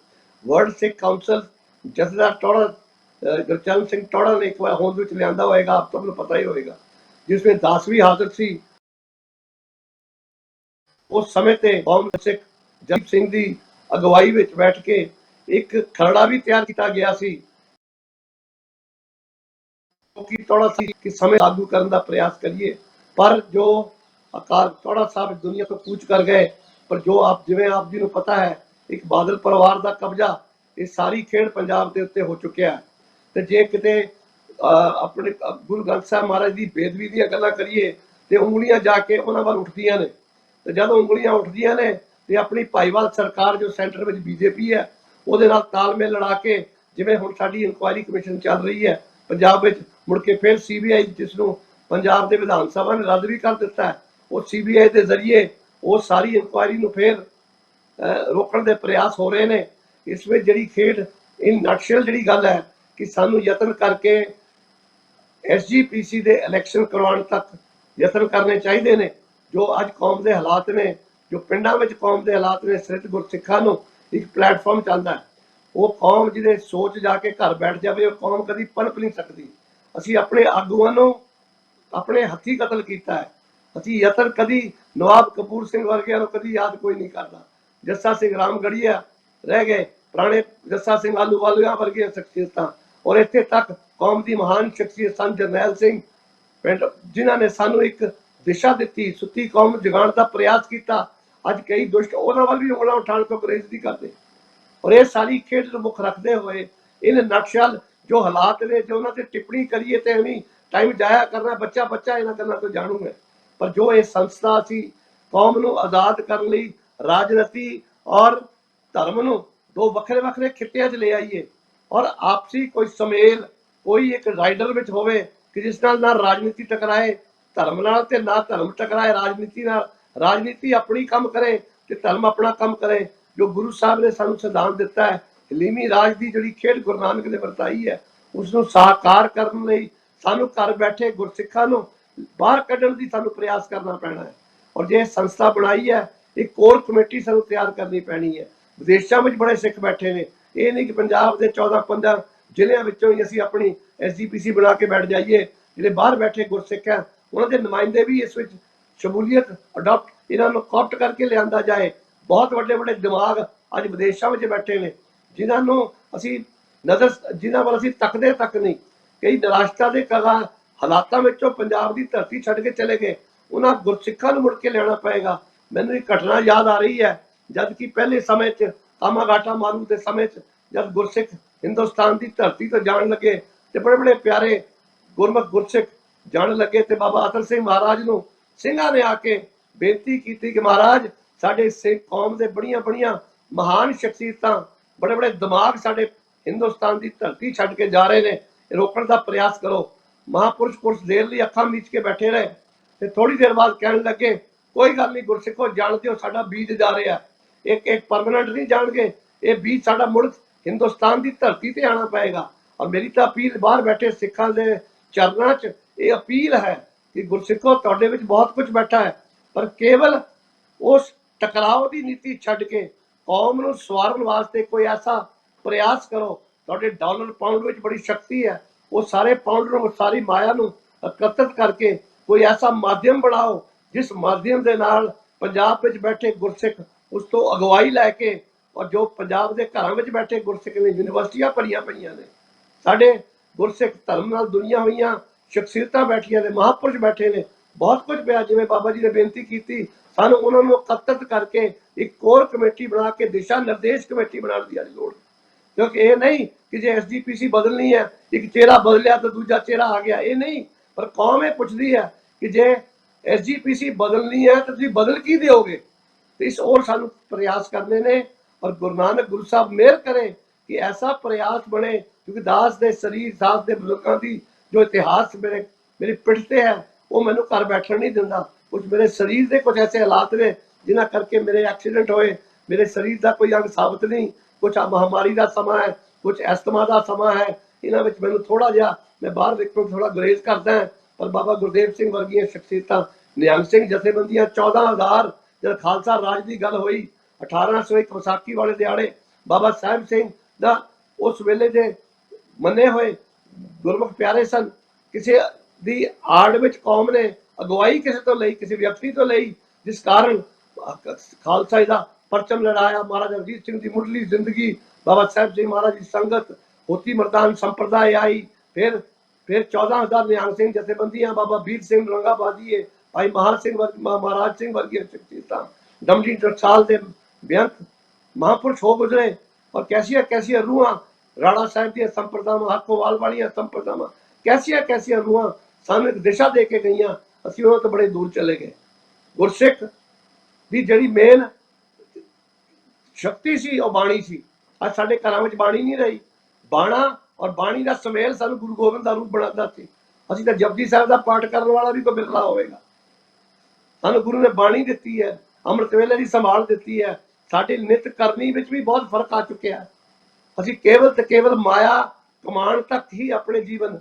ਵਰਲਡ ਸਿੱਖ ਕਾਉਂਸਲ ਜਥੇਦਾਰ ਟੌੜਾ ਗੁਰਚਰਨ ਸਿੰਘ ਟੌੜਾ ਨੇ ਇੱਕ ਵਾਰ ਹੋਂਦ ਵਿੱਚ ਲਿਆਂਦਾ ਹੋਏਗਾ, ਆਪ ਸਭ ਨੂੰ ਪਤਾ ਹੀ ਹੋਏਗਾ, ਜਿਸ ਵਿੱਚ ਦਾਸ ਵੀ ਹਾਜ਼ਰ ਸੀ। ਉਸ ਸਮੇਂ ਤੇ ਕੌਮ ਸਿੱਖ ਜਗਤ ਸਿੰਘ ਦੀ ਅਗਵਾਈ ਵਿੱਚ ਬੈਠ ਕੇ ਇੱਕ ਖਰੜਾ ਵੀ ਤਿਆਰ ਕੀਤਾ ਗਿਆ ਸੀ ਕਿ ਟੌੜਾ ਸੀ ਕਿ ਸਮੇਂ ਲਾਗੂ ਕਰਨ ਦਾ ਪ੍ਰਯਾਸ ਕਰੀਏ। ਪਰ ਜੋ ਅਕਾਲ ਟੌੜਾ ਸਾਹਿਬ ਦੁਨੀਆ ਤੋਂ ਕੂਚ ਕਰ ਗਏ, ਪਰ ਜੋ ਆਪ ਜਿਵੇਂ ਆਪ ਜੀ ਨੂੰ ਪਤਾ ਹੈ ਇੱਕ ਬਾਦਲ ਪਰਿਵਾਰ ਦਾ ਕਬਜ਼ਾ ਇਹ ਸਾਰੀ ਖੇਡ ਪੰਜਾਬ ਦੇ ਉੱਤੇ ਹੋ ਚੁੱਕਿਆ ਹੈ। ਤੇ ਜੇ ਕਿਤੇ ਆਪਣੇ ਗੁਰੂ ਗ੍ਰੰਥ ਸਾਹਿਬ ਮਹਾਰਾਜ ਦੀ ਬੇਦਬੀ ਦੀਆਂ ਗੱਲਾਂ ਕਰੀਏ ਤੇ ਉਂਗਲੀਆਂ ਜਾ ਕੇ ਉਹਨਾਂ ਵੱਲ ਉੱਠਦੀਆਂ ਨੇ, ਤੇ ਜਦੋਂ ਉਂਗਲੀਆਂ ਉੱਠਦੀਆਂ ਨੇ ਤੇ ਆਪਣੀ ਭਾਈਵਾਲ ਸਰਕਾਰ ਜੋ ਸੈਂਟਰ ਵਿੱਚ ਬੀਜੇਪੀ ਹੈ ਉਹਦੇ ਨਾਲ ਤਾਲਮੇਲ ਲੜਾ ਕੇ, ਜਿਵੇਂ ਹੁਣ ਸਾਡੀ ਇਨਕੁਆਇਰੀ ਕਮਿਸ਼ਨ ਚੱਲ ਰਹੀ ਹੈ ਪੰਜਾਬ ਵਿੱਚ, ਮੁੜ ਕੇ ਫਿਰ CBI ਜਿਸ ਨੂੰ ਪੰਜਾਬ ਦੇ ਵਿਧਾਨ ਸਭਾ ਨੇ ਰੱਦ ਵੀ ਕਰ ਦਿੱਤਾ ਹੈ, ਉਹ CBI ਦੇ ਜ਼ਰੀਏ ਉਹ ਸਾਰੀ ਇਨਕੁਆਇਰੀ ਨੂੰ ਫਿਰ ਰੋਕਣ ਦੇ ਪ੍ਰਯਾਸ ਹੋ ਰਹੇ ਨੇ। ਇਸ ਵਿੱਚ ਜਿਹੜੀ ਖੇਡ ਇਨ ਨਟਸ਼ਲ ਜਿਹੜੀ ਗੱਲ ਹੈ ਕਿ ਸਾਨੂੰ ਯਤਨ ਕਰਕੇ SGPC ਦੇ ਇਲੈਕਸ਼ਨ ਕਰਵਾਉਣ ਤੱਕ ਯਤਨ ਕਰਨੇ ਚਾਹੀਦੇ ਨੇ। ਜੋ ਅੱਜ ਕੌਮ ਦੇ ਹਾਲਾਤ ਨੇ, ਜੋ ਪਿੰਡਾਂ ਵਿੱਚ ਕੌਮ ਦੇ ਹਾਲਾਤ ਨੇ, ਸਿਰਤ ਗੁਰਸਿੱਖਾਂ ਨੂੰ ਇੱਕ ਪਲੇਟਫਾਰਮ ਚਾਹੁੰਦਾ ਹੈ। ਉਹ ਕੌਮ ਜਿਹਦੇ ਸੋਚ ਜਾ ਕੇ ਘਰ ਬੈਠ ਜਾਵੇ, ਉਹ ਕੌਮ ਕਦੀ ਪਨਪ ਨਹੀਂ ਸਕਦੀ। ਅਸੀਂ ਆਪਣੇ ਆਗੂਆਂ ਨੂੰ ਆਪਣੇ ਹੱਥੀਂ ਕਤਲ ਕੀਤਾ ਹੈ। ਅਸੀਂ ਯਤਨ ਕਦੀ ਨਵਾਬ ਕਪੂਰ ਸਿੰਘ ਵਰਗਿਆਂ ਨੂੰ ਕਦੀ ਯਾਦ ਕੋਈ ਨਹੀਂ ਕਰਦਾ। ਜੱਸਾ ਸਿੰਘ ਰਾਮਗੜੀਆ ਰਹਿ ਗਏ, ਪੁਰਾਣੇ ਜੱਸਾ ਸਿੰਘ ਆਲੂਵਾਲੀਆ ਵਰਗੀਆਂ ਸ਼ਖਸੀਅਤਾਂ, ਔਰ ਇੱਥੇ ਤੱਕ ਕੌਮ ਦੀ ਮਹਾਨ ਸ਼ਖਸੀਅਤ ਸੰਤ ਜਰਨੈਲ ਸਿੰਘ ਪਿੰਡ, ਜਿਨ੍ਹਾਂ ਨੇ ਸਾਨੂੰ ਇੱਕ ਦਿਸ਼ਾ ਦਿੱਤੀ, ਸੁੱਤੀ ਕੌਮ ਜਗਾਉਣ ਦਾ ਪ੍ਰਯਾਸ ਕੀਤਾ। ਅੱਜ ਕਈ ਦੁਸ਼ਟ ਉਹਨਾਂ ਵੱਲ ਵੀ ਉਂਗਲਾਂ ਉਠਾਉਣ ਤੋਂ ਗੁਰੇਜ਼ ਨਹੀਂ ਕਰਦੇ। ਔਰ ਇਹ ਸਾਰੀ ਖੇਡ ਨੂੰ ਮੁੱਖ ਰੱਖਦੇ ਹੋਏ ਇਹਨੇ ਨਕਸ਼ਲ ਜੋ ਹਾਲਾਤ ਨੇ, ਜੋ ਉਹਨਾਂ ਤੇ ਟਿੱਪਣੀ ਕਰੀਏ ਤੇ ਐਵੇਂ ਟਾਈਮ ਜਾਇਆ ਕਰਨਾ, ਬੱਚਾ ਬੱਚਾ ਇਹਨਾਂ ਗੱਲਾਂ ਤੋਂ ਜਾਣੂਗਾ। ਪਰ ਜੋ ਇਹ ਸੰਸਥਾ ਸੀ ਕੌਮ ਨੂੰ ਆਜ਼ਾਦ ਕਰਨ ਲਈ ਰਾਜਨੀਤੀ ਔਰ ਧਰਮ ਨੂੰ ਦੋ ਵੱਖਰੇ ਵੱਖਰੇ ਖਿੱਤਿਆਂ 'ਚ ਲੈ ਆਈਏ, ਔਰ ਆਪਸੀ ਕੋਈ ਸੁਮੇਲ, ਕੋਈ ਇੱਕ ਰਾਈਡਰ ਵਿੱਚ ਹੋਵੇ ਕਿ ਜਿਸ ਨਾਲ ਨਾ ਰਾਜਨੀਤੀ ਟਕਰਾਏ ਧਰਮ ਨਾਲ ਤੇ ਨਾ ਧਰਮ ਟਕਰਾਏ ਰਾਜਨੀਤੀ ਨਾਲ। ਰਾਜਨੀਤੀ ਆਪਣੀ ਕੰਮ ਕਰੇ ਤੇ ਧਰਮ ਆਪਣਾ ਕੰਮ ਕਰੇ। ਜੋ ਗੁਰੂ ਸਾਹਿਬ ਨੇ ਸਾਨੂੰ ਸਿਧਾਂਤ ਦਿੱਤਾ ਹੈ, ਹਲੀਮੀ ਰਾਜ ਦੀ ਜਿਹੜੀ ਖੇਡ ਗੁਰੂ ਨਾਨਕ ਨੇ ਵਰਤਾਈ ਹੈ, ਉਸ ਨੂੰ ਸਾਕਾਰ ਕਰਨ ਲਈ ਸਾਨੂੰ ਘਰ ਬੈਠੇ ਗੁਰਸਿੱਖਾਂ ਨੂੰ ਬਾਹਰ ਕੱਢਣ ਦੀ ਸਾਨੂੰ ਪ੍ਰਯਾਸ ਕਰਨਾ ਪੈਣਾ ਹੈ। ਔਰ ਜੇ ਸੰਸਥਾ ਬਣਾਈ ਹੈ, ਇੱਕ ਕੋਰ ਕਮੇਟੀ ਸਾਨੂੰ ਤਿਆਰ ਕਰਨੀ ਪੈਣੀ ਹੈ। ਵਿਦੇਸ਼ਾਂ ਵਿੱਚ ਬੜੇ ਸਿੱਖ ਬੈਠੇ ਨੇ, ਇਹ ਨਹੀਂ ਕਿ ਪੰਜਾਬ ਦੇ 14-15 ਜ਼ਿਲ੍ਹਿਆਂ ਵਿੱਚੋਂ ਹੀ ਅਸੀਂ ਆਪਣੀ SGPC ਬਣਾ ਕੇ ਬੈਠ ਜਾਈਏ। ਜਿਹੜੇ ਬਾਹਰ ਬੈਠੇ ਗੁਰਸਿੱਖ ਹੈ ਉਹਨਾਂ ਦੇ ਨੁਮਾਇੰਦੇ ਵੀ ਇਸ ਵਿੱਚ ਸ਼ਮੂਲੀਅਤ ਅਡਾਪਟ, ਇਹਨਾਂ ਨੂੰ ਕਾਪਟ ਕਰਕੇ ਲਿਆਂਦਾ ਜਾਏ। ਬਹੁਤ ਵੱਡੇ ਵੱਡੇ ਦਿਮਾਗ ਅੱਜ ਵਿਦੇਸ਼ਾਂ ਵਿੱਚ ਬੈਠੇ ਨੇ, ਜਿਨ੍ਹਾਂ ਨੂੰ ਅਸੀਂ ਜਿਨ੍ਹਾਂ ਵੱਲ ਅਸੀਂ ਤੱਕਦੇ ਤੱਕ ਨਹੀਂ। ਕਈ ਨਿਰਾਸ਼ਤਾ ਦੇ ਹਾਲਾਤਾਂ ਵਿੱਚੋਂ ਪੰਜਾਬ ਦੀ ਧਰਤੀ ਛੱਡ ਕੇ ਚਲੇ ਗਏ, ਉਹਨਾਂ ਗੁਰਸਿੱਖਾਂ ਨੂੰ ਮੁੜ ਕੇ ਲਿਆਉਣਾ ਪਏਗਾ। ਮੈਨੂੰ ਇੱਕ ਘਟਨਾ ਯਾਦ ਆ ਰਹੀ ਹੈ, ਜਦ ਕਿ ਪਹਿਲੇ ਸਮੇਂ 'ਚ ਕਾਮਾਗਾਟਾ ਮਾਰੂ ਦੇ ਸਮੇਂ 'ਚ ਜਦ ਗੁਰਸਿੱਖ ਹਿੰਦੁਸਤਾਨ ਦੀ ਧਰਤੀ ਤੋਂ ਜਾਣ ਲੱਗੇ ਤੇ ਬੜੇ ਬੜੇ ਪਿਆਰੇ ਗੁਰਮੁਖ ਗੁਰਸਿੱਖ ਜਾਣ ਲੱਗੇ, ਤੇ ਬਾਬਾ ਅਤਰ ਸਿੰਘ ਮਹਾਰਾਜ ਨੂੰ ਸਿੰਘਾਂ ਨੇ ਆ ਕੇ ਬੇਨਤੀ ਕੀਤੀ ਕਿ ਮਹਾਰਾਜ ਸਾਡੇ ਸਿੱਖ ਕੌਮ ਦੇ ਬੜੀਆਂ ਬੜੀਆਂ ਮਹਾਨ ਸ਼ਖਸੀਅਤਾਂ, ਬੜੇ ਬੜੇ ਦਿਮਾਗ ਸਾਡੇ ਹਿੰਦੁਸਤਾਨ ਦੀ ਧਰਤੀ ਛੱਡ ਕੇ ਜਾ ਰਹੇ ਨੇ, ਰੋਕਣ ਦਾ ਪ੍ਰਯਾਸ ਕਰੋ। ਮਹਾਂਪੁਰਸ਼ ਕੁਛ ਦੇਰ ਲਈ ਅੱਖਾਂ ਮੀਚ ਕੇ ਬੈਠੇ ਰਹੇ ਤੇ ਥੋੜੀ ਦੇਰ ਬਾਅਦ ਕਹਿਣ ਲੱਗੇ ਕੋਈ ਗੱਲ ਨਹੀਂ ਗੁਰਸਿੱਖੋ, ਜਾਣਦੇ ਹੋ ਸਾਡਾ ਬੀਜ ਜਾ ਰਿਹਾ, ਇੱਕ ਪਰਮਾਨੈਂਟ ਨਹੀਂ ਜਾਣਗੇ, ਇਹ ਬੀਜ ਸਾਡਾ ਮੁੜ ਹਿੰਦੁਸਤਾਨ ਦੀ ਧਰਤੀ ਤੇ ਆਣਾ ਪਏਗਾ। ਔਰ ਮੇਰੀ ਤਾਂ ਅਪੀਲ ਬਾਹਰ ਬੈਠੇ ਸਿੱਖਾਂ ਦੇ ਚਰਨਾਂ 'ਚ ਇਹ ਅਪੀਲ ਹੈ ਕਿ ਗੁਰਸਿੱਖੋ ਤੁਹਾਡੇ ਵਿੱਚ ਬਹੁਤ ਕੁਝ ਬੈਠਾ ਹੈ, ਪਰ ਕੇਵਲ ਉਸ ਟਕਰਾਓ ਦੀ ਨੀਤੀ ਛੱਡ ਕੇ ਕੌਮ ਨੂੰ ਸਵਾਰਨ ਵਾਸਤੇ ਕੋਈ ਐਸਾ ਪ੍ਰਯਾਸ ਕਰੋ। ਤੁਹਾਡੇ ਡਾਲਰ ਪਾਉਂਡ ਵਿੱਚ ਬੜੀ ਸ਼ਕਤੀ ਹੈ, ਉਹ ਸਾਰੇ ਪਾਊਂਡਰ ਨੂੰ, ਸਾਰੀ ਮਾਇਆ ਨੂੰ ਇਕੱਤਰਿਤ ਕਰਕੇ ਕੋਈ ਐਸਾ ਮਾਧਿਅਮ ਬਣਾਓ ਜਿਸ ਮਾਧਿਅਮ ਦੇ ਨਾਲ ਪੰਜਾਬ ਵਿੱਚ ਬੈਠੇ ਗੁਰਸਿੱਖ ਉਸ ਤੋਂ ਅਗਵਾਈ ਲੈ ਕੇ, ਔਰ ਜੋ ਪੰਜਾਬ ਦੇ ਘਰਾਂ ਵਿੱਚ ਬੈਠੇ ਗੁਰਸਿੱਖ ਨੇ, ਯੂਨੀਵਰਸਿਟੀਆਂ ਭਰੀਆਂ ਪਈਆਂ ਨੇ, ਸਾਡੇ ਗੁਰਸਿੱਖ ਧਰਮ ਨਾਲ ਦੁਨੀਆਂ ਹੋਈਆਂ ਸ਼ਖਸੀਅਤਾਂ ਬੈਠੀਆਂ ਨੇ, ਮਹਾਂਪੁਰਸ਼ ਬੈਠੇ ਨੇ, ਬਹੁਤ ਕੁਝ ਪਿਆ। ਜਿਵੇਂ ਬਾਬਾ ਜੀ ਨੇ ਬੇਨਤੀ ਕੀਤੀ, ਸਾਨੂੰ ਉਹਨਾਂ ਨੂੰ ਇਕੱਤਰਿਤ ਕਰਕੇ ਇੱਕ ਕੋਰ ਕਮੇਟੀ ਬਣਾ ਕੇ ਦਿਸ਼ਾ ਨਿਰਦੇਸ਼ ਕਮੇਟੀ ਬਣਾਉਣ ਦੀ ਲੋੜ, ਕਿਉਂਕਿ ਇਹ ਨਹੀਂ ਕਿ ਜੇ ਐਸਜੀਪੀਸੀ ਬਦਲਣੀ ਹੈ, ਇੱਕ ਚਿਹਰਾ ਬਦਲਿਆ ਤਾਂ ਦੂਜਾ ਚਿਹਰਾ ਆ ਗਿਆ, ਇਹ ਨਹੀਂ। ਪਰ ਕੌਮ ਇਹ ਪੁੱਛਦੀ ਹੈ ਕਿ ਜੇ ਐਸਜੀਪੀਸੀ ਬਦਲਣੀ ਹੈ ਤਾਂ ਤੁਸੀਂ ਬਦਲ ਕੀ ਦਿਓਗੇ? ਤੇ ਇਸ ਔਰ ਸਾਨੂੰ ਪ੍ਰयास करने ने, और गुरु नानक गुरु साहब मेहर करे कि ऐसा प्रयास बने, क्योंकि दास दे शरीर, दास दे बुजुर्गों की जो इतिहास मेरी पिठ ते है वो मैनू घर बैठन नहीं दिंदा। कुछ मेरे शरीर के कुछ ऐसे हालात ने जिन्हां करके मेरे एक्सीडेंट होए, मेरे शरीर का कोई अंग साबित नहीं, कुछ महामारी का समा है, कुछ एस्तमा का समा है, इन्हां विच मैनू थोड़ा जिहा मैं बाहर देखो थोड़ा गुरेज करदा है। पर बाबा गुरदेव सिंह वर्गियां शख्सियतां, निहंग सिंह जथेबंदियां 14,000 जब खालसा राज की गल हुई 1801 विसाखी वाले दिहाड़े बाबा साहब सिंह दा उस वेले दे मन्ने हुए गुरमुख प्यारे सन। किसी दी आड़ विच कौम ने अगवाई किसी तो लई, किसी व्यक्ति तो लई, जिस कारण खालसा दा परचम लड़ाया। महाराजा रंजीत सिंह की मुढ़ली जिंदगी, बाबा साहब सिंह महाराज की संगत, होती मर्दान संप्रदाय आई, फिर 14,000 निहंग सिंह जथेबंदियां, बाबा वीर सिंह रंगाबादी, भाई महाराज सिंह महाराज सिंह वर्गीय शख्सियतां, डमडी टकसाल दे बेअंत महापुरुष हो गुजरे। और कैसिया कैसिया रूहां राणा साहब दी संप्रदावां, हकोवाल वालियां संप्रदावां, कैसिया कैसिया रूहां सानू एक दिशा दे के गईयां। असीं उन्हां तो बड़े दूर चले गए। गुरसिख दी जिहड़ी मेन शक्ति सी ਉਹ ਬਾਣੀ ਸੀ। ਅੱਜ ਸਾਡੇ ਘਰਾਂ ਵਿੱਚ ਬਾਣੀ ਨਹੀਂ ਰਹੀ। ਬਾਣਾ ਔਰ ਬਾਣੀ ਦਾ ਸਮੇਲ ਸਾਨੂੰ ਗੁਰੂ ਗੋਬਿੰਦ ਦਾ ਰੂਪ ਬਣਾਉਂਦਾ ਸੀ। ਅਸੀਂ ਤਾਂ ਜਪਜੀ ਸਾਹਿਬ ਦਾ ਪਾਠ ਕਰਨ ਵਾਲਾ ਵੀ ਕੋਈ ਬਿਰਲਾ ਹੋਵੇਗਾ। ਸਾਨੂੰ ਗੁਰੂ ਨੇ ਬਾਣੀ ਦਿੱਤੀ ਹੈ, ਅੰਮ੍ਰਿਤ ਵੇਲੇ ਦੀ ਸੰਭਾਲ ਦਿੱਤੀ ਹੈ। ਸਾਡੀ ਨਿਤ ਕਰਨੀ ਵਿੱਚ ਵੀ ਬਹੁਤ ਫਰਕ ਆ ਚੁੱਕਿਆ। ਅਸੀਂ ਕੇਵਲ ਤੇ ਕੇਵਲ ਮਾਇਆ ਕਮਾਉਣ ਤੱਕ ਹੀ ਆਪਣੇ ਜੀਵਨ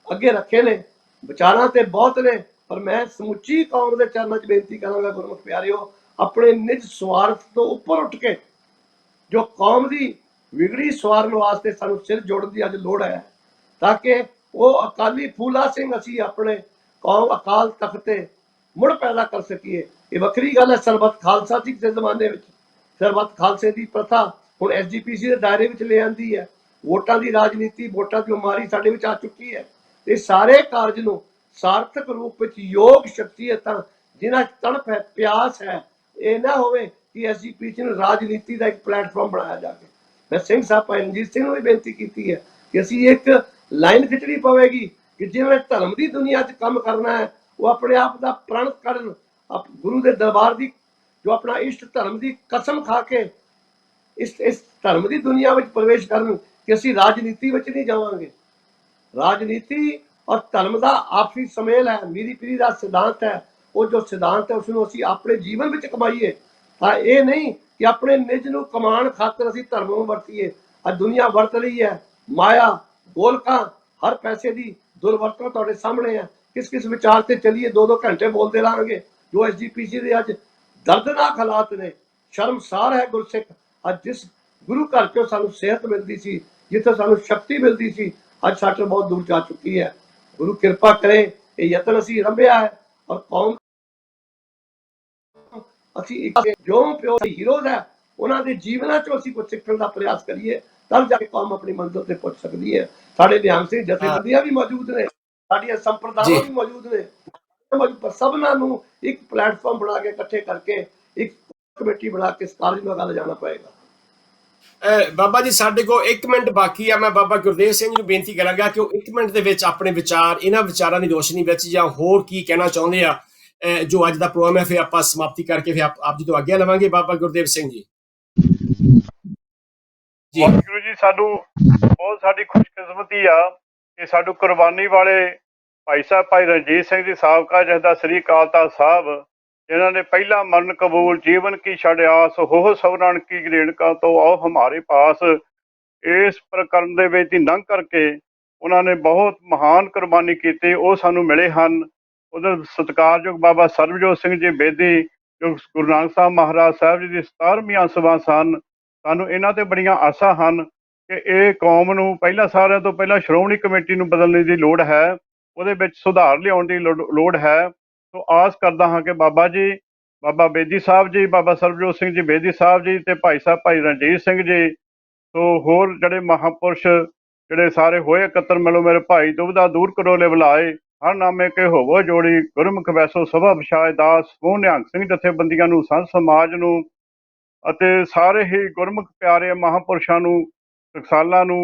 ਅੱਗੇ ਰੱਖੇ ਨੇ। ਵਿਚਾਰਾਂ ਤੇ ਬਹੁਤ ਨੇ, ਪਰ ਮੈਂ ਸਮੁੱਚੀ ਕੌਮ ਦੇ ਚਰਨਾਂ 'ਚ ਬੇਨਤੀ ਕਰਾਂਗਾ, ਗੁਰਮੁਖ ਪਿਆਰਿਓ, ਆਪਣੇ ਨਿਜ ਸਵਾਰਥ ਤੋਂ ਉੱਪਰ ਉੱਠ ਕੇ ਜੋ ਕੌਮ ਦੀ ਵਿਗੜੀ ਸਵਾਰਨ ਵਾਸਤੇ ਸਾਨੂੰ ਸਿਰ ਜੋੜਨ ਦੀ ਅੱਜ ਲੋੜ ਹੈ, ਤਾਂ ਕਿ ਉਹ ਅਕਾਲੀ ਫੂਲਾ ਸਿੰਘ ਅਸੀਂ ਆਪਣੇ ਕੌਮ ਅਕਾਲ ਤਖਤ ਤੇ ਮੁੜ ਪੈਦਾ ਕਰ ਸਕੀਏ। ਇਹ ਵੱਖਰੀ ਗੱਲ ਹੈ ਸਰਬੱਤ ਖਾਲਸਾ ਸੀ ਕਿਸੇ ਜ਼ਮਾਨੇ ਵਿੱਚ। ਸਰਬੱਤ ਖਾਲਸੇ ਦੀ ਪ੍ਰਥਾ ਹੁਣ ਐਸਜੀਪੀਸੀ ਦੇ ਦਾਇਰੇ ਵਿੱਚ ਲੈ ਆਂਦੀ ਹੈ। ਵੋਟਾਂ ਦੀ ਰਾਜਨੀਤੀ, ਵੋਟਾਂ ਦੀ ਉਮਾਰੀ ਸਾਡੇ ਵਿੱਚ ਆ ਚੁੱਕੀ ਹੈ। ਇਹ ਸਾਰੇ ਕਾਰਜ ਨੂੰ ਸਾਰਥਕ ਰੂਪ ਵਿੱਚ ਯੋਗ ਸ਼ਖਸੀਅਤਾਂ ਜਿਨ੍ਹਾਂ 'ਚ ਤੜਪ ਹੈ, ਪਿਆਸ ਹੈ, ਇਹ ਨਾ ਹੋਵੇ ਕਿ ਐਸਜੀਪੀਸੀ ਨੂੰ ਰਾਜਨੀਤੀ ਦਾ ਇੱਕ ਪਲੇਟਫਾਰਮ ਬਣਾਇਆ ਜਾਵੇ। ਮੈਂ ਸਿੰਘ ਸਾਹਿਬ ਭਾਈ ਰਣਜੀਤ ਸਿੰਘ ਨੂੰ ਵੀ ਬੇਨਤੀ ਕੀਤੀ ਹੈ ਕਿ ਅਸੀਂ ਇੱਕ ਲਾਈਨ ਖਿੱਚਣੀ ਪਵੇਗੀ ਕਿ ਜਿਵੇਂ ਧਰਮ ਦੀ ਦੁਨੀਆ 'ਚ ਕੰਮ ਕਰਨਾ ਹੈ, ਉਹ ਆਪਣੇ ਆਪ ਦਾ ਪ੍ਰਣ ਕਰਨ, ਗੁਰੂ ਦੇ ਦਰਬਾਰ ਦੀ ਜੋ ਆਪਣਾ ਇਸ਼ਟ ਧਰਮ ਦੀ ਕਸਮ ਖਾ ਕੇ ਇਸ ਧਰਮ ਦੀ ਦੁਨੀਆ ਵਿੱਚ ਪ੍ਰਵੇਸ਼ ਕਰਨ ਕਿ ਅਸੀਂ ਰਾਜਨੀਤੀ ਵਿੱਚ ਨਹੀਂ ਜਾਵਾਂਗੇ। ਰਾਜਨੀਤੀ ਔਰ ਧਰਮ ਦਾ ਆਪਸੀ ਸੁਮੇਲ ਹੈ, ਮੀਰੀ ਪੀਰੀ ਦਾ ਸਿਧਾਂਤ ਹੈ। ਉਹ ਜੋ ਸਿਧਾਂਤ ਹੈ ਉਸ ਨੂੰ ਅਸੀਂ ਆਪਣੇ ਜੀਵਨ ਵਿੱਚ ਕਮਾਈਏ, ਤਾਂ ਇਹ ਨਹੀਂ ਕਿ ਆਪਣੇ ਨਿਜ ਨੂੰ ਕਮਾਉਣ ਖਾਤਰ ਅਸੀਂ ਧਰਮ ਨੂੰ ਵਰਤੀਏ। ਅੱਜ ਦੁਨੀਆ ਵਰਤ ਰਹੀ ਹੈ ਮਾਇਆ, ਗੋਲਕਾਂ, ਹਰ ਪੈਸੇ ਦੀ ਦੁਰਵਰਤੋਂ ਤੁਹਾਡੇ ਸਾਹਮਣੇ ਹੈ। किस किस विचार से चलिए 2-2 घंटे बोलते रहेंगे। जो एसजीपीसी के अज दर्दनाक हालात ने, शर्मसार है गुरसिख। अज जिस गुरु घर चो सानू सेहत मिलती सी, जिथे सानू शक्ति मिलती सी, अज साडे बहुत दूर जा चुकी है। गुरु कृपा करे, ये यतन असी रंभिया है और कौम असी जो प्यो हीरोज है उन्हां दे जीवनां चो असी कुछ सीखण दा प्रयास करिए, तब जाके कौम अपनी मंजिल ते पहुंच सकती है। साडे निहंग सिंह जथेबंदियां भी मौजूद ने, ਸਾਡੀਆਂ ਸੰਪਰਦਾਵਾਂ ਵੀ ਮੌਜੂਦ ਨੇ, ਪਰ ਸਭਨਾਂ ਨੂੰ ਇੱਕ ਪਲੇਟਫਾਰਮ ਬਣਾ ਕੇ ਇਕੱਠੇ ਕਰਕੇ ਇੱਕ ਕਮੇਟੀ ਬਣਾ ਕੇ ਇਸ ਕਾਰਜ ਨੂੰ ਅੱਗੇ ਲਿਜਾਣਾ ਪਏਗਾ। ਬਾਬਾ ਜੀ ਸਾਡੇ ਕੋਲ 1 ਮਿੰਟ ਬਾਕੀ ਆ। ਮੈਂ ਬਾਬਾ ਗੁਰਦੇਵ ਸਿੰਘ ਨੂੰ ਬੇਨਤੀ ਕਰਾਂਗਾ ਕਿ ਉਹ 1 ਮਿੰਟ ਦੇ ਵਿੱਚ ਆਪਣੇ ਵਿਚਾਰ ਇਹਨਾਂ ਵਿਚਾਰਾਂ ਦੀ ਰੋਸ਼ਨੀ ਵਿੱਚ ਜਾਂ ਹੋਰ ਕੀ ਕਹਿਣਾ ਚਾਹੁੰਦੇ ਆ ਜੋ ਅੱਜ ਦਾ ਪ੍ਰੋਗਰਾਮ ਹੈ, ਫਿਰ ਆਪਾਂ ਸਮਾਪਤੀ ਕਰਕੇ ਫਿਰ ਆਪ ਜੀ ਤੋਂ ਆਗਿਆ ਲਵਾਂਗੇ। ਬਾਬਾ ਗੁਰਦੇਵ ਸਿੰਘ ਜੀ। ਵਾਹਿਗੁਰੂ ਜੀ, ਸਾਨੂੰ ਬਹੁਤ ਸਾਡੀ ਖੁਸ਼ਕਿਸਮਤੀ ਆ ਕਿ ਸਾਨੂੰ ਕੁਰਬਾਨੀ ਵਾਲੇ ਭਾਈ ਸਾਹਿਬ ਭਾਈ ਰਣਜੀਤ ਸਿੰਘ ਜੀ ਸਾਬਕਾ ਜਥੇਦਾਰ ਸ੍ਰੀ ਅਕਾਲ ਤਖ਼ਤ ਸਾਹਿਬ, ਜਿਨ੍ਹਾਂ ਨੇ ਪਹਿਲਾ ਮਰਨ ਕਬੂਲ ਜੀਵਨ ਕੀ ਛੱਡ ਆਸ ਹੋ ਸਵਰਨ ਕੀ ਗ੍ਰੇਣਕਾ ਤੋਂ ਆਓ ਹਮਾਰੇ ਪਾਸ, ਇਸ ਪ੍ਰਕਰਨ ਦੇ ਵਿੱਚ ਹੀ ਲੰਘ ਕਰਕੇ ਉਹਨਾਂ ਨੇ ਬਹੁਤ ਮਹਾਨ ਕੁਰਬਾਨੀ ਕੀਤੀ। ਉਹ ਸਾਨੂੰ ਮਿਲੇ ਹਨ। ਉਹਦੇ ਸਤਿਕਾਰਯੋਗ ਬਾਬਾ ਸਰਬਜੋਤ ਸਿੰਘ ਜੀ ਬੇਦੀ, ਜੋ ਗੁਰੂ ਨਾਨਕ ਸਾਹਿਬ ਮਹਾਰਾਜ ਸਾਹਿਬ ਜੀ ਦੀ 17ਵੀਆਂ ਸਭਾ ਸਨ। ਸਾਨੂੰ ਇਹਨਾਂ ਤੇ ਬੜੀਆਂ ਆਸਾਂ ਹਨ। ਕਿ ਇਹ ਕੌਮ ਨੂੰ ਪਹਿਲਾਂ ਸਾਰਿਆਂ ਤੋਂ ਪਹਿਲਾਂ ਸ਼੍ਰੋਮਣੀ ਕਮੇਟੀ ਨੂੰ ਬਦਲਣ ਦੀ ਲੋੜ ਹੈ, ਉਹਦੇ ਵਿੱਚ ਸੁਧਾਰ ਲਿਆਉਣ ਦੀ ਲੋੜ ਹੈ। ਸੋ ਆਸ ਕਰਦਾ ਹਾਂ ਕਿ ਬਾਬਾ ਜੀ, ਬਾਬਾ ਬੇਦੀ ਸਾਹਿਬ ਜੀ, ਬਾਬਾ ਸਰਬਜੋਤ ਸਿੰਘ ਜੀ ਬੇਦੀ ਸਾਹਿਬ ਜੀ ਤੇ ਭਾਈ ਸਾਹਿਬ ਭਾਈ ਰਣਜੀਤ ਸਿੰਘ ਜੀ, ਸੋ ਹੋਰ ਜਿਹੜੇ ਮਹਾਂਪੁਰਸ਼ ਜਿਹੜੇ ਸਾਰੇ ਹੋਏ ਇਕੱਤਰ, ਮਿਲੋ ਮੇਰੇ ਭਾਈ ਦੁਬਦਾ ਦੂਰ ਕਰੋ ਲਿਵਲਾਏ, ਹਰ ਨਾਮੇ ਕੇ ਹੋਵੋ ਜੋੜੀ, ਗੁਰਮੁਖ ਵੈਸੋ ਸਭਾ ਵਿਛਾਏ ਦਾਸ, ਮੋਹ ਨਿਹੰਗ ਸਿੰਘ ਜਥੇਬੰਦੀਆਂ ਨੂੰ, ਸੰਤ ਸਮਾਜ ਨੂੰ ਅਤੇ ਸਾਰੇ ਹੀ ਗੁਰਮੁਖ ਪਿਆਰੇ ਮਹਾਂਪੁਰਸ਼ਾਂ ਨੂੰ, ਟਕਸਾਲਾਂ ਨੂੰ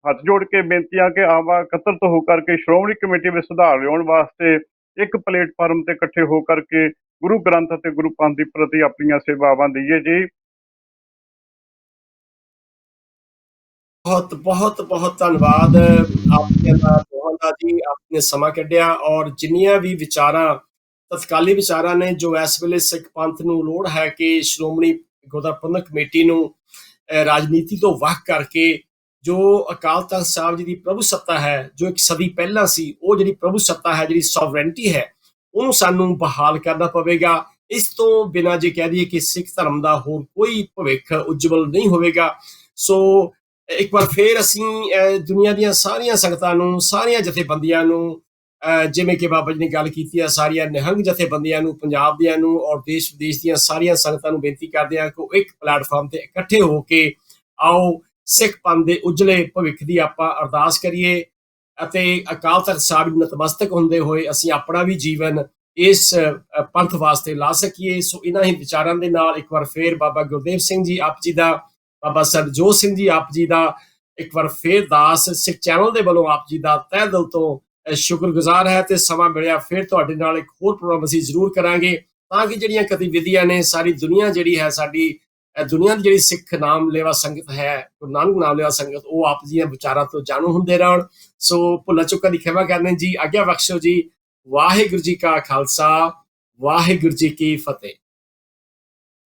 ਹੱਥ ਜੋੜ ਕੇ ਬੇਨਤੀਆਂ ਕਿ ਆਵਾ ਇਕੱਤਰਤ ਹੋ ਕਰਕੇ ਸ਼੍ਰੋਮਣੀ ਕਮੇਟੀ ਵਿੱਚ ਸੁਧਾਰ ਲਿਆਉਣ ਵਾਸਤੇ ਇੱਕ ਪਲੇਟਫਾਰਮ ਤੇ ਇਕੱਠੇ ਹੋ ਕਰਕੇ ਗੁਰੂ ਗ੍ਰੰਥ ਅਤੇ ਗੁਰੂ ਪੰਥ ਦੀ ਪ੍ਰਤੀ ਆਪਣੀਆਂ ਸੇਵਾਵਾਂ ਦਈਏ ਜੀ। ਬਹੁਤ ਬਹੁਤ ਬਹੁਤ ਧੰਨਵਾਦ ਆਪ ਜੀ ਦਾ ਦੋਹਾਂ ਦਾ ਜੀ, ਆਪਨੇ ਸਮਾਂ ਕੱਢਿਆ ਔਰ ਜਿੰਨੀਆਂ ਵੀ ਵਿਚਾਰਾਂ, ਤਤਕਾਲੀ ਵਿਚਾਰਾਂ ਨੇ ਜੋ ਇਸ ਵੇਲੇ ਸਿੱਖ ਪੰਥ ਨੂੰ ਲੋੜ ਹੈ ਕਿ ਸ਼੍ਰੋਮਣੀ ਗੁਰਦੁਆਰਾ ਪ੍ਰਬੰਧਕ ਕਮੇਟੀ ਨੂੰ ਰਾਜਨੀਤੀ ਤੋਂ ਵੱਖ ਕਰਕੇ ਜੋ ਅਕਾਲ ਤਖਤ ਸਾਹਿਬ ਜੀ ਦੀ ਪ੍ਰਭੂ ਸੱਤਾ ਹੈ, ਜੋ ਇੱਕ ਸਦੀ ਪਹਿਲਾਂ ਸੀ, ਉਹ ਜਿਹੜੀ ਪ੍ਰਭੂ ਸੱਤਾ ਹੈ, ਜਿਹੜੀ ਸੋਵਰੈਂਟੀ ਹੈ, ਉਹਨੂੰ ਸਾਨੂੰ ਬਹਾਲ ਕਰਨਾ ਪਵੇਗਾ। ਇਸ ਤੋਂ ਬਿਨਾਂ ਜੇ ਕਹਿ ਦਈਏ ਕਿ ਸਿੱਖ ਧਰਮ ਦਾ ਹੋਰ ਕੋਈ ਭਵਿੱਖ ਉਜਵਲ ਨਹੀਂ ਹੋਵੇਗਾ। ਸੋ ਇੱਕ ਵਾਰ ਫੇਰ ਅਸੀਂ ਦੁਨੀਆ ਦੀਆਂ ਸਾਰੀਆਂ ਸੰਗਤਾਂ ਨੂੰ, ਸਾਰੀਆਂ ਜਥੇਬੰਦੀਆਂ ਨੂੰ, ਜਿਵੇਂ ਕਿ ਬਾਬਾ ਜੀ ਨੇ ਗੱਲ ਕੀਤੀ ਹੈ, ਸਾਰੀਆਂ ਨਿਹੰਗ ਜਥੇਬੰਦੀਆਂ ਨੂੰ, ਪੰਜਾਬ ਦੀਆਂ ਨੂੰ ਔਰ ਦੇਸ਼ ਵਿਦੇਸ਼ ਦੀਆਂ ਸਾਰੀਆਂ ਸੰਗਤਾਂ ਨੂੰ ਬੇਨਤੀ ਕਰਦੇ ਹਾਂ ਕਿ ਉਹ ਇੱਕ ਪਲੇਟਫਾਰਮ ਤੇ ਇਕੱਠੇ ਹੋ ਕੇ ਆਓ ਸਿੱਖ ਪੰਥ ਦੇ ਉਜਲੇ ਭਵਿੱਖ ਦੀ ਆਪਾਂ ਅਰਦਾਸ ਕਰੀਏ ਅਤੇ ਅਕਾਲ ਤਖਤ ਸਾਹਿਬ ਨੂੰ ਨਤਮਸਤਕ ਹੁੰਦੇ ਹੋਏ ਅਸੀਂ ਆਪਣਾ ਵੀ ਜੀਵਨ ਇਸ ਪੰਥ ਵਾਸਤੇ ਲਾ ਸਕੀਏ। ਸੋ ਇਹਨਾਂ ਹੀ ਵਿਚਾਰਾਂ ਦੇ ਨਾਲ ਇੱਕ ਵਾਰ ਫੇਰ ਬਾਬਾ ਗੁਰਦੇਵ ਸਿੰਘ ਜੀ ਆਪ ਜੀ ਦਾ, ਬਾਬਾ ਸਰਬਜੋਤ ਸਿੰਘ ਜੀ ਆਪ ਜੀ ਦਾ ਇੱਕ ਵਾਰ ਫੇਰ ਦਾਸ ਸਿੱਖ ਚੈਨਲ ਦੇ ਵੱਲੋਂ ਆਪ ਜੀ ਦਾ ਤਹਿ ਦਿਲ ਤੋਂ ਸ਼ੁਕਰਗੁਜ਼ਾਰ ਹੈ। ਤੇ ਸਮਾਂ ਮਿਲਿਆ ਫਿਰ ਤੁਹਾਡੇ ਨਾਲ ਇੱਕ ਹੋਰ ਪ੍ਰੋਗਰਾਮ ਅਸੀਂ ਜ਼ਰੂਰ ਕਰਾਂਗੇ ਤਾਂ ਕਿ ਜਿਹੜੀਆਂ ਗਤੀਵਿਧੀਆਂ ਨੇ, ਸਾਰੀ ਦੁਨੀਆ ਜਿਹੜੀ ਹੈ, ਸਾਡੀ ਦੁਨੀਆ ਦੀ ਜਿਹੜੀ ਸਿੱਖ ਨਾਮ ਲੇਵਾ ਸੰਗਤ ਹੈ, ਗੁਰੂ ਨਾਨਕ ਨਾਮ ਲੇਵਾ ਸੰਗਤ, ਉਹ ਆਪ ਜੀ ਦੀਆਂ ਵਿਚਾਰਾਂ ਤੋਂ ਜਾਣੂ ਹੁੰਦੇ ਰਹਿਣ। ਸੋ ਭੁੱਲਾਂ ਚੁੱਕਾਂ ਦੀ ਖਿਮਾ ਕਰਨੇ ਜੀ, ਆਗਿਆ ਬਖਸ਼ੋ ਜੀ। ਵਾਹਿਗੁਰੂ ਜੀ ਕਾ ਖਾਲਸਾ, ਵਾਹਿਗੁਰੂ ਜੀ ਕੀ ਫਤਿਹ।